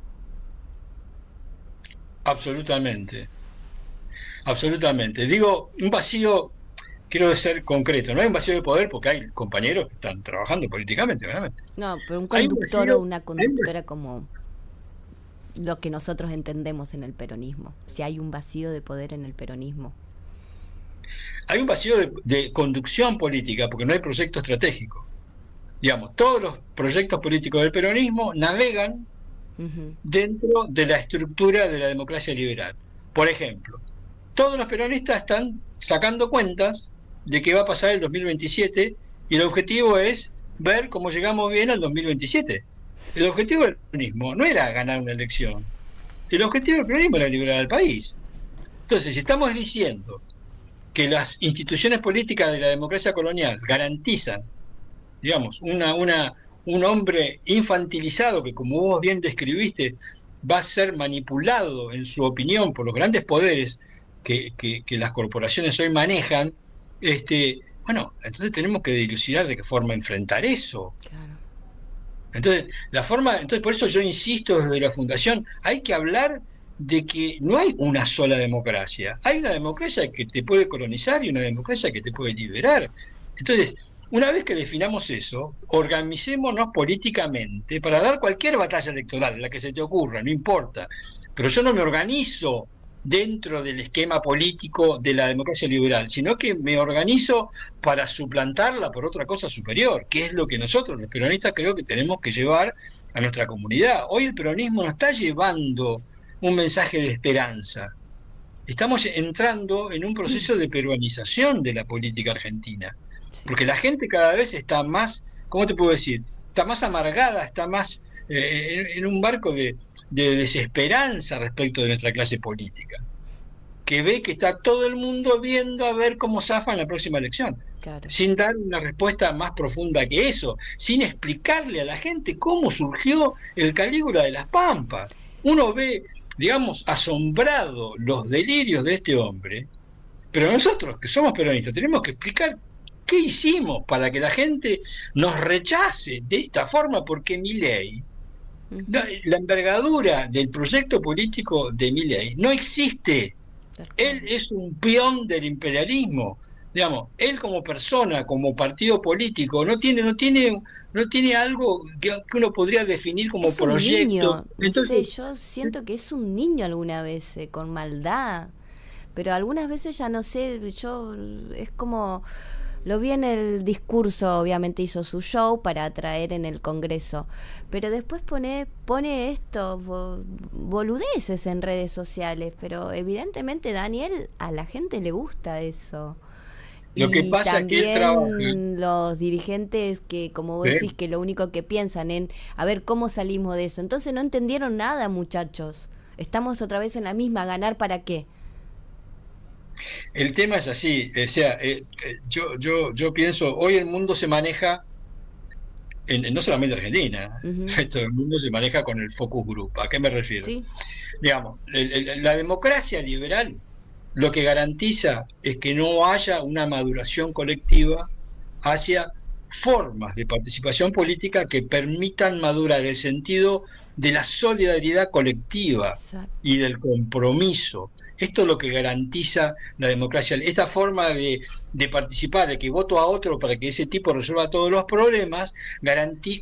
Absolutamente. Absolutamente. Digo, un vacío, quiero ser concreto, no hay un vacío de poder porque hay compañeros que están trabajando políticamente, obviamente. No, pero un conductor o una conductora como lo que nosotros entendemos en el peronismo. Si hay un vacío de poder en el peronismo. Hay un vacío de conducción política porque no hay proyecto estratégico. Digamos, todos los proyectos políticos del peronismo navegan dentro de la estructura de la democracia liberal. Por ejemplo, todos los peronistas están sacando cuentas de qué va a pasar el 2027 y el objetivo es ver cómo llegamos bien al 2027. El objetivo del peronismo no era ganar una elección. El objetivo del peronismo era liberar al país. Entonces, si estamos diciendo que las instituciones políticas de la democracia colonial garantizan, digamos, un hombre infantilizado que, como vos bien describiste, va a ser manipulado en su opinión por los grandes poderes que las corporaciones hoy manejan, bueno, entonces tenemos que dilucidar de qué forma enfrentar eso. Claro. Entonces, por eso yo insisto desde la Fundación, hay que hablar de que no hay una sola democracia. Hay una democracia que te puede colonizar y una democracia que te puede liberar. Entonces, una vez que definamos eso, organicémonos políticamente para dar cualquier batalla electoral, la que se te ocurra, no importa. Pero yo no me organizo dentro del esquema político de la democracia liberal, sino que me organizo para suplantarla por otra cosa superior, que es lo que nosotros, los peronistas, creo que tenemos que llevar a nuestra comunidad. Hoy el peronismo no está llevando un mensaje de esperanza. Estamos entrando en un proceso de peruanización de la política argentina, porque la gente cada vez está más, ¿cómo te puedo decir? Está más amargada, está más en un barco de desesperanza respecto de nuestra clase política, que ve que está todo el mundo viendo a ver cómo zafa en la próxima elección, claro, sin dar una respuesta más profunda que eso, sin explicarle a la gente cómo surgió el Calígula de las Pampas. Uno ve, digamos, asombrado los delirios de este hombre, pero nosotros, que somos peronistas, tenemos que explicar qué hicimos para que la gente nos rechace de esta forma, porque Milei, la envergadura del proyecto político de Milei no existe. Él es un peón del imperialismo. Digamos, él como persona, como partido político, no tiene algo que uno podría definir como es proyecto. Un niño. Entonces, no sé, yo siento que es un niño alguna vez, con maldad, pero algunas veces ya no sé, yo es como... Lo vi en el discurso, obviamente hizo su show para atraer en el Congreso, pero después pone esto, boludeces en redes sociales, pero evidentemente, Daniel, a la gente le gusta eso. Lo que pasa también es que los dirigentes que, como vos decís, que lo único que piensan en a ver cómo salimos de eso. Entonces no entendieron nada, muchachos. Estamos otra vez en la misma, ¿ganar para qué? El tema es así, o sea, yo pienso, hoy el mundo se maneja, no solamente Argentina, todo el mundo se maneja con el focus group. ¿A qué me refiero? Sí. Digamos, la democracia liberal lo que garantiza es que no haya una maduración colectiva hacia formas de participación política que permitan madurar el sentido de la solidaridad colectiva. Exacto. Y del compromiso. Esto es lo que garantiza la democracia. Esta forma de participar, de que voto a otro para que ese tipo resuelva todos los problemas,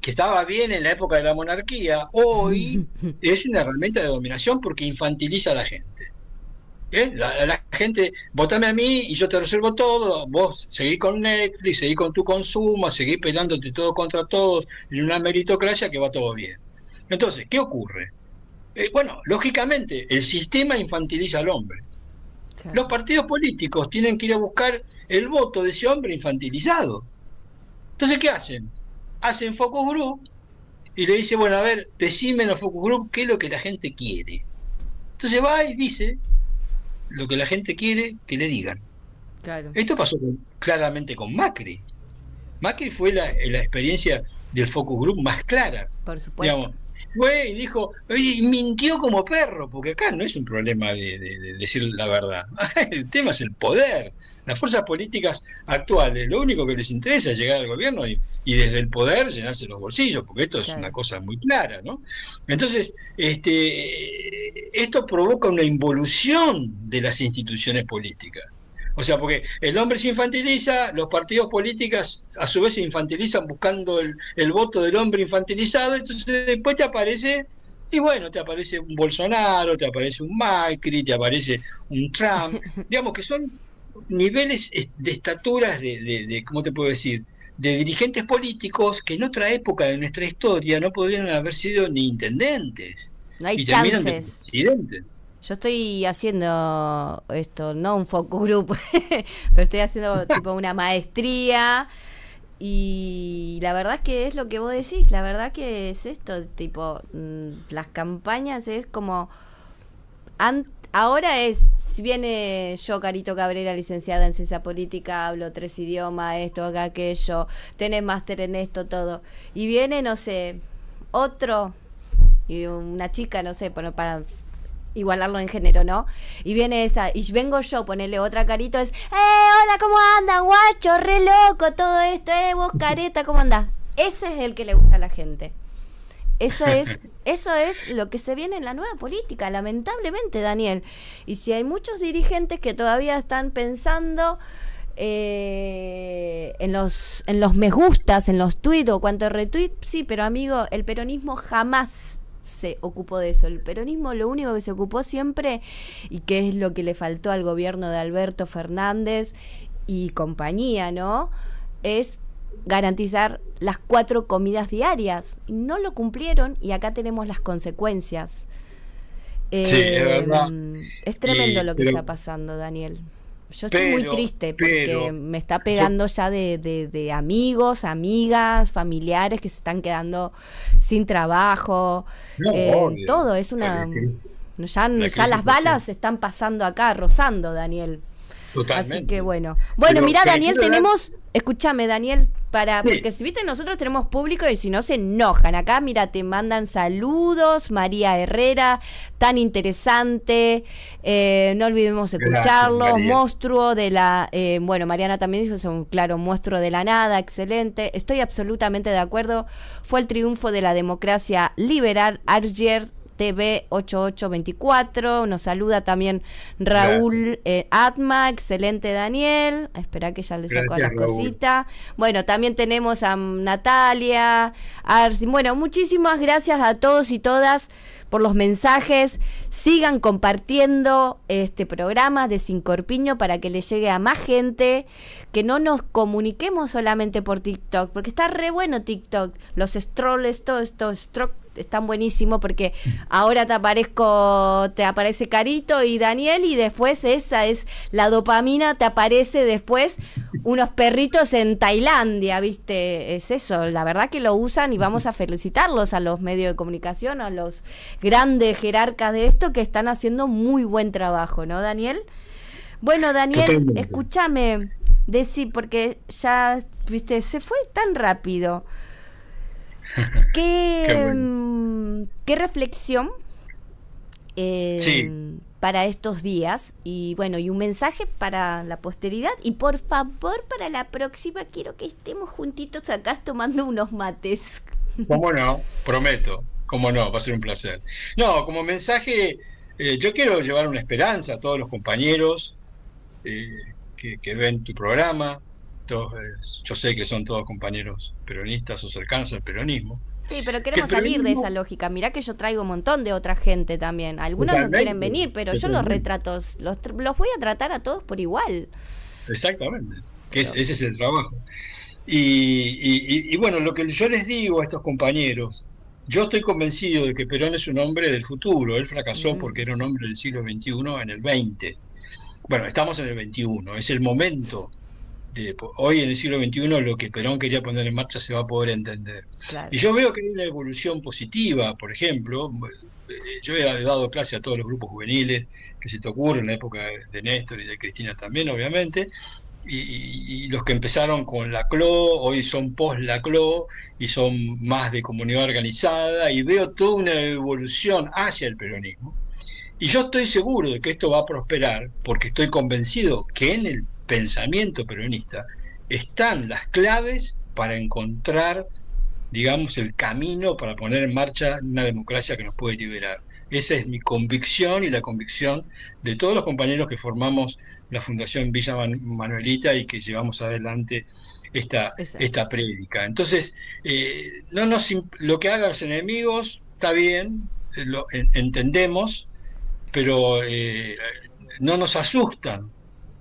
que estaba bien en la época de la monarquía, hoy es una herramienta de dominación porque infantiliza a la gente. La gente, votame a mí y yo te resuelvo todo, vos seguís con Netflix, seguís con tu consumo, seguís peleándote todo contra todos en una meritocracia que va todo bien. Entonces, ¿qué ocurre? Bueno, lógicamente, el sistema infantiliza al hombre. Claro. Los partidos políticos tienen que ir a buscar el voto de ese hombre infantilizado. Entonces, ¿qué hacen? Hacen focus group y le dicen, bueno, a ver, decime en los focus group qué es lo que la gente quiere. Entonces va y dice lo que la gente quiere que le digan. Claro. Esto pasó claramente con Macri. Macri fue la experiencia del focus group más clara. Por supuesto. Digamos, fue y dijo, y mintió como perro, porque acá no es un problema de decir la verdad. El tema es el poder. Las fuerzas políticas actuales, lo único que les interesa es llegar al gobierno y desde el poder llenarse los bolsillos, porque esto es una cosa muy clara, ¿no? Entonces, esto provoca una involución de las instituciones políticas. O sea, porque el hombre se infantiliza, los partidos políticos a su vez se infantilizan buscando el voto del hombre infantilizado, entonces después te aparece, y bueno, te aparece un Bolsonaro, te aparece un Macri, te aparece un Trump, digamos que son niveles de estaturas de ¿cómo te puedo decir?, de dirigentes políticos que en otra época de nuestra historia no podrían haber sido ni intendentes. No hay y chances. De presidentes. Yo estoy haciendo esto, no un focus group, pero estoy haciendo tipo una maestría y la verdad que es lo que vos decís, la verdad que es esto, tipo, las campañas es como, ahora es, si viene yo, Carito Cabrera, licenciada en Ciencia Política, hablo 3 idiomas, esto, acá, aquello, tenés máster en esto, todo, y viene, no sé, otro, y una chica, no sé, para igualarlo en género, ¿no? Y viene esa, y vengo yo, ponerle otra carito, es, hola, ¿cómo andan, guacho? Re loco todo esto, vos, careta, ¿cómo andás? Ese es el que le gusta a la gente. Eso es lo que se viene en la nueva política, lamentablemente, Daniel. Y si hay muchos dirigentes que todavía están pensando en los me gustas, en los tweets o cuánto retweet, sí, pero amigo, el peronismo jamás se ocupó de eso. El peronismo lo único que se ocupó siempre, y que es lo que le faltó al gobierno de Alberto Fernández y compañía, ¿no?, es garantizar las 4 comidas diarias. Y no lo cumplieron y acá tenemos las consecuencias. Sí, es verdad. Es tremendo lo que está pasando, Daniel. Yo estoy muy triste porque me está pegando ya de amigos, amigas, familiares que se están quedando sin trabajo. Todo es una... Ya las balas se están pasando acá, rozando, Daniel. Totalmente. Así que bueno, mira, Daniel, tenemos, escúchame, Daniel, porque si viste, nosotros tenemos público y si no se enojan. Acá, mira, te mandan saludos, María Herrera, tan interesante, no olvidemos escucharlo. Gracias, monstruo de la, Mariana también dijo, es un claro monstruo de la nada, excelente, estoy absolutamente de acuerdo, fue el triunfo de la democracia liberal. Arger TV 8824, nos saluda también Raúl Atma, excelente, Daniel, espera que ya le saco las cositas. Bueno, también tenemos a Natalia, muchísimas gracias a todos y todas por los mensajes. Sigan compartiendo este programa de Sin Corpiño para que le llegue a más gente, que no nos comuniquemos solamente por TikTok, porque está re bueno TikTok, los strolls, todo esto, están buenísimos, porque ahora te aparece Carito y Daniel, y después esa es la dopamina, te aparece después unos perritos en Tailandia, ¿viste? Es eso, la verdad que lo usan y vamos a felicitarlos a los medios de comunicación, a los grandes jerarcas de esto que están haciendo muy buen trabajo, ¿no, Daniel? Bueno, Daniel, totalmente. Escúchame, porque ya, ¿viste? Se fue tan rápido. ¿Qué reflexión para estos días? Y y un mensaje para la posteridad. Y por favor, para la próxima quiero que estemos juntitos acá tomando unos mates. ¿Cómo no? Prometo. ¿Cómo no? Va a ser un placer. No, como mensaje, yo quiero llevar una esperanza a todos los compañeros que ven tu programa. Yo sé que son todos compañeros peronistas o cercanos al peronismo. Sí, pero queremos salir de esa lógica. Mirá que yo traigo un montón de otra gente también. Algunos no quieren venir, pero yo los retrato, los voy a tratar a todos por igual. Exactamente, ese es el trabajo. Y bueno, lo que yo les digo a estos compañeros, yo estoy convencido de que Perón es un hombre del futuro. Él fracasó porque era un hombre del siglo XXI en el XX. Bueno, estamos en el XXI, es el momento. Hoy en el siglo XXI lo que Perón quería poner en marcha se va a poder entender. Claro. Y yo veo que hay una evolución positiva. Por ejemplo, yo he dado clase a todos los grupos juveniles que se te ocurren en la época de Néstor y de Cristina también, obviamente, y los que empezaron con la CLO hoy son post la CLO y son más de comunidad organizada, y veo toda una evolución hacia el peronismo. Y yo estoy seguro de que esto va a prosperar, porque estoy convencido que en el pensamiento peronista están las claves para encontrar, digamos, el camino para poner en marcha una democracia que nos puede liberar. Esa es mi convicción y la convicción de todos los compañeros que formamos la Fundación Villa Manuelita y que llevamos adelante esta prédica. Entonces, lo que hagan los enemigos está bien, lo entendemos, pero no nos asustan.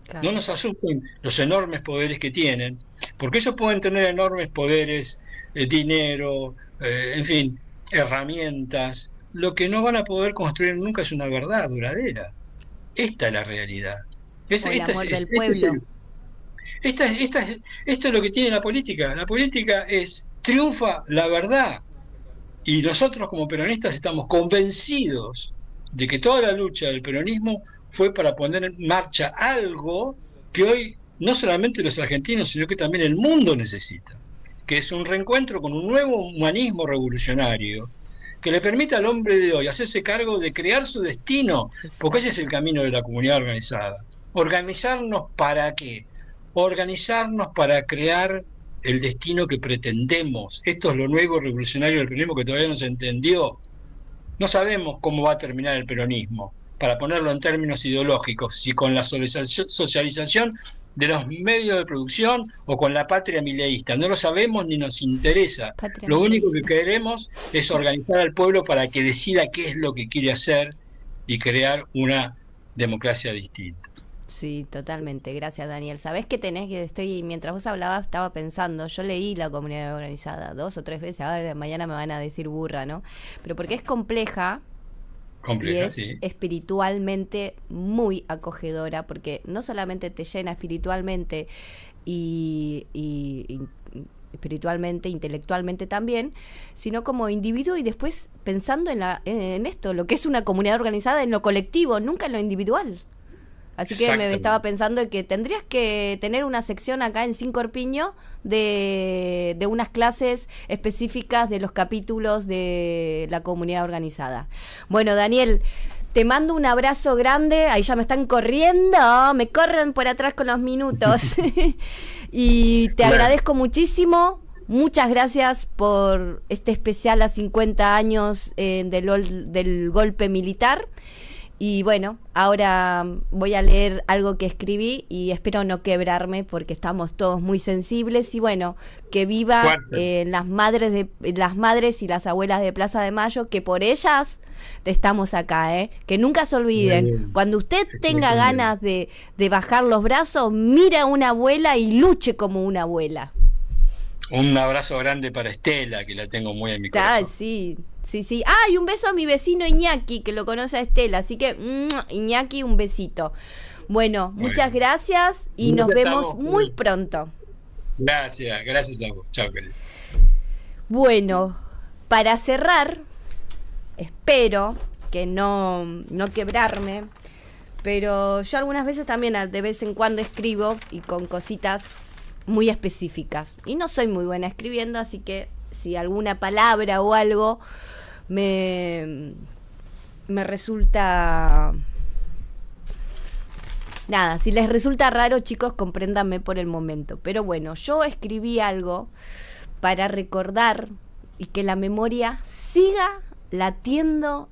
Claro. No nos asusten los enormes poderes que tienen, porque ellos pueden tener enormes poderes, dinero, en fin, herramientas. Lo que no van a poder construir nunca es una verdad duradera. Esta es la realidad. El amor del pueblo. Esto es lo que tiene la política. La política triunfa la verdad. Y nosotros como peronistas estamos convencidos de que toda la lucha del peronismo fue para poner en marcha algo que hoy no solamente los argentinos, sino que también el mundo necesita, que es un reencuentro con un nuevo humanismo revolucionario que le permita al hombre de hoy hacerse cargo de crear su destino. Exacto. Porque ese es el camino de la comunidad organizada. ¿Organizarnos para qué? Organizarnos para crear el destino que pretendemos. Esto es lo nuevo revolucionario del peronismo que todavía no se entendió. No sabemos cómo va a terminar el peronismo, para ponerlo en términos ideológicos, si con la socialización de los medios de producción o con la patria mileísta. No lo sabemos ni nos interesa. Lo único que queremos es organizar al pueblo para que decida qué es lo que quiere hacer y crear una democracia distinta. Sí, totalmente. Gracias, Daniel. Sabés que mientras vos hablabas, estaba pensando, yo leí La Comunidad Organizada 2 o 3 veces, ahora mañana me van a decir burra, ¿no? Pero porque es compleja y es espiritualmente muy acogedora, porque no solamente te llena espiritualmente y espiritualmente, intelectualmente también, sino como individuo y después pensando en esto, lo que es una comunidad organizada en lo colectivo, nunca en lo individual. Así que me estaba pensando que tendrías que tener una sección acá en Sin Corpiño de unas clases específicas de los capítulos de la comunidad organizada. Bueno, Daniel, te mando un abrazo grande. Ahí ya me están corriendo, me corren por atrás con los minutos. Y te agradezco muchísimo. Muchas gracias por este especial a 50 años del golpe militar. Y bueno, ahora voy a leer algo que escribí y espero no quebrarme porque estamos todos muy sensibles. Y bueno, que viva las madres y las abuelas de Plaza de Mayo, que por ellas estamos acá, que nunca se olviden. Cuando usted tenga ganas de bajar los brazos, mire a una abuela y luche como una abuela. Un abrazo grande para Estela, que la tengo muy en mi corazón. Sí. Y un beso a mi vecino Iñaki, que lo conoce a Estela. Así que, Iñaki, un besito. Bueno, muchas gracias y nos vemos muy pronto. Gracias a vos. Chao, querido. Bueno, para cerrar, espero que no quebrarme, pero yo algunas veces también de vez en cuando escribo y con cositas muy específicas. Y no soy muy buena escribiendo, así que si alguna palabra o algo me resulta... Nada, si les resulta raro, chicos, compréndanme por el momento. Pero bueno, yo escribí algo para recordar y que la memoria siga latiendo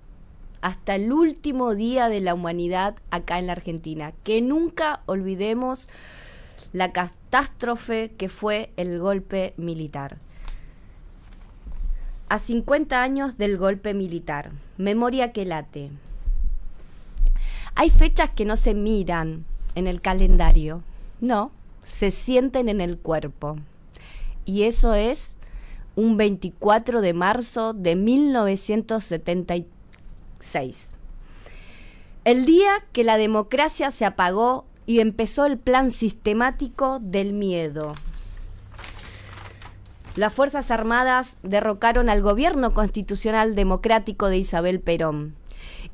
hasta el último día de la humanidad acá en la Argentina. Que nunca olvidemos la catástrofe que fue el golpe militar. A 50 años del golpe militar, memoria que late. Hay fechas que no se miran en el calendario, no, se sienten en el cuerpo. Y eso es un 24 de marzo de 1976. El día que la democracia se apagó y empezó el plan sistemático del miedo. Las Fuerzas Armadas derrocaron al gobierno constitucional democrático de Isabel Perón.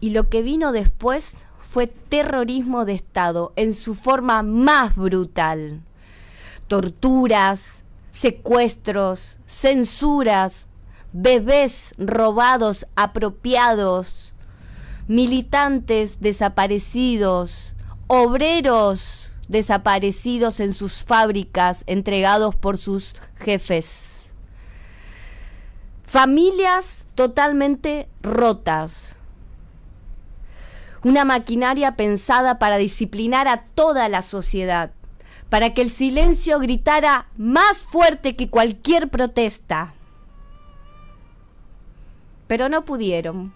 Y lo que vino después fue terrorismo de Estado en su forma más brutal. Torturas, secuestros, censuras, bebés robados, apropiados, militantes desaparecidos, obreros desaparecidos en sus fábricas, entregados por sus jefes. Familias totalmente rotas. Una maquinaria pensada para disciplinar a toda la sociedad, para que el silencio gritara más fuerte que cualquier protesta. Pero no pudieron.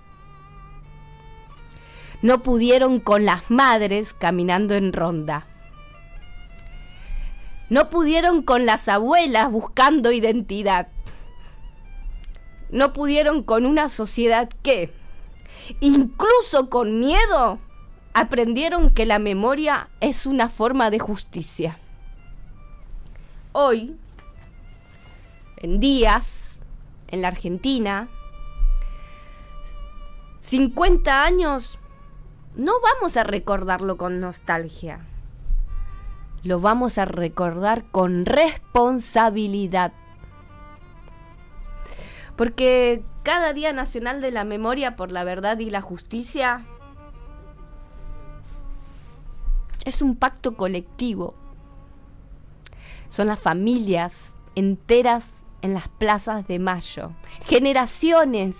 No pudieron con las madres caminando en ronda. No pudieron con las abuelas buscando identidad. No pudieron con una sociedad que, incluso con miedo, aprendieron que la memoria es una forma de justicia. Hoy, en días, en la Argentina, 50 años, no vamos a recordarlo con nostalgia. Lo vamos a recordar con responsabilidad. Porque cada Día Nacional de la Memoria por la Verdad y la Justicia es un pacto colectivo. Son las familias enteras en las plazas de Mayo. Generaciones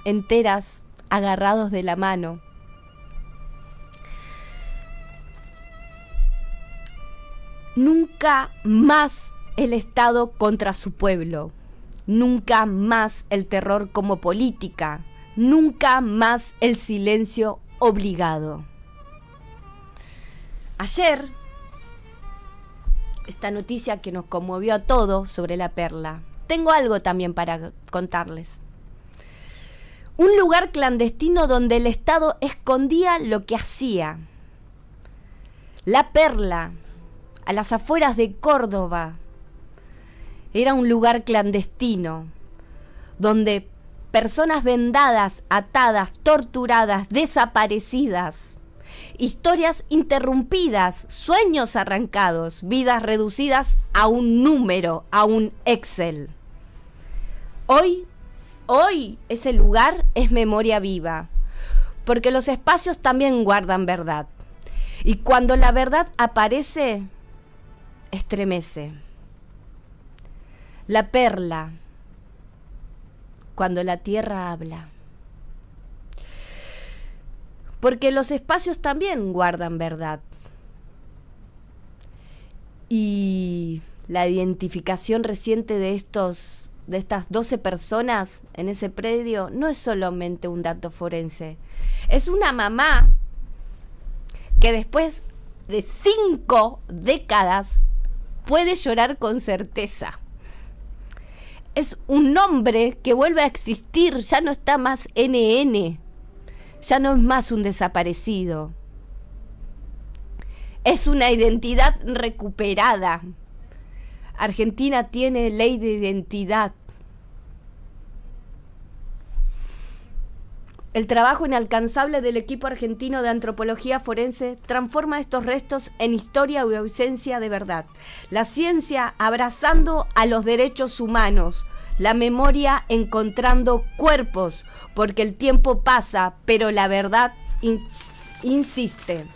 enteras agarrados de la mano. Nunca más el Estado contra su pueblo. Nunca más el terror como política. Nunca más el silencio obligado. Ayer, esta noticia que nos conmovió a todos sobre La Perla. Tengo algo también para contarles. Un lugar clandestino donde el Estado escondía lo que hacía. La Perla, a las afueras de Córdoba, era un lugar clandestino donde personas vendadas, atadas, torturadas, desaparecidas, historias interrumpidas, sueños arrancados, vidas reducidas a un número, a un Excel. Hoy ese lugar es memoria viva, porque los espacios también guardan verdad. Y cuando la verdad aparece, estremece. La perla, cuando la tierra habla. Porque los espacios también guardan verdad. Y la identificación reciente de estas 12 personas en ese predio no es solamente un dato forense. Es una mamá que después de 5 décadas puede llorar con certeza. Es un nombre que vuelve a existir, ya no está más NN, ya no es más un desaparecido. Es una identidad recuperada. Argentina tiene ley de identidad. El trabajo inalcanzable del equipo argentino de antropología forense transforma estos restos en historia y ausencia de verdad. La ciencia abrazando a los derechos humanos, la memoria encontrando cuerpos, porque el tiempo pasa, pero la verdad insiste.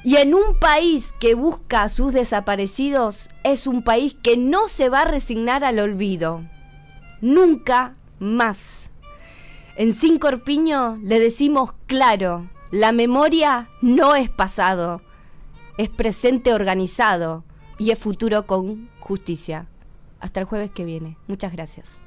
Y en un país que busca a sus desaparecidos, es un país que no se va a resignar al olvido. Nunca más. En Sin Corpiño le decimos claro, la memoria no es pasado, es presente organizado y es futuro con justicia. Hasta el jueves que viene. Muchas gracias.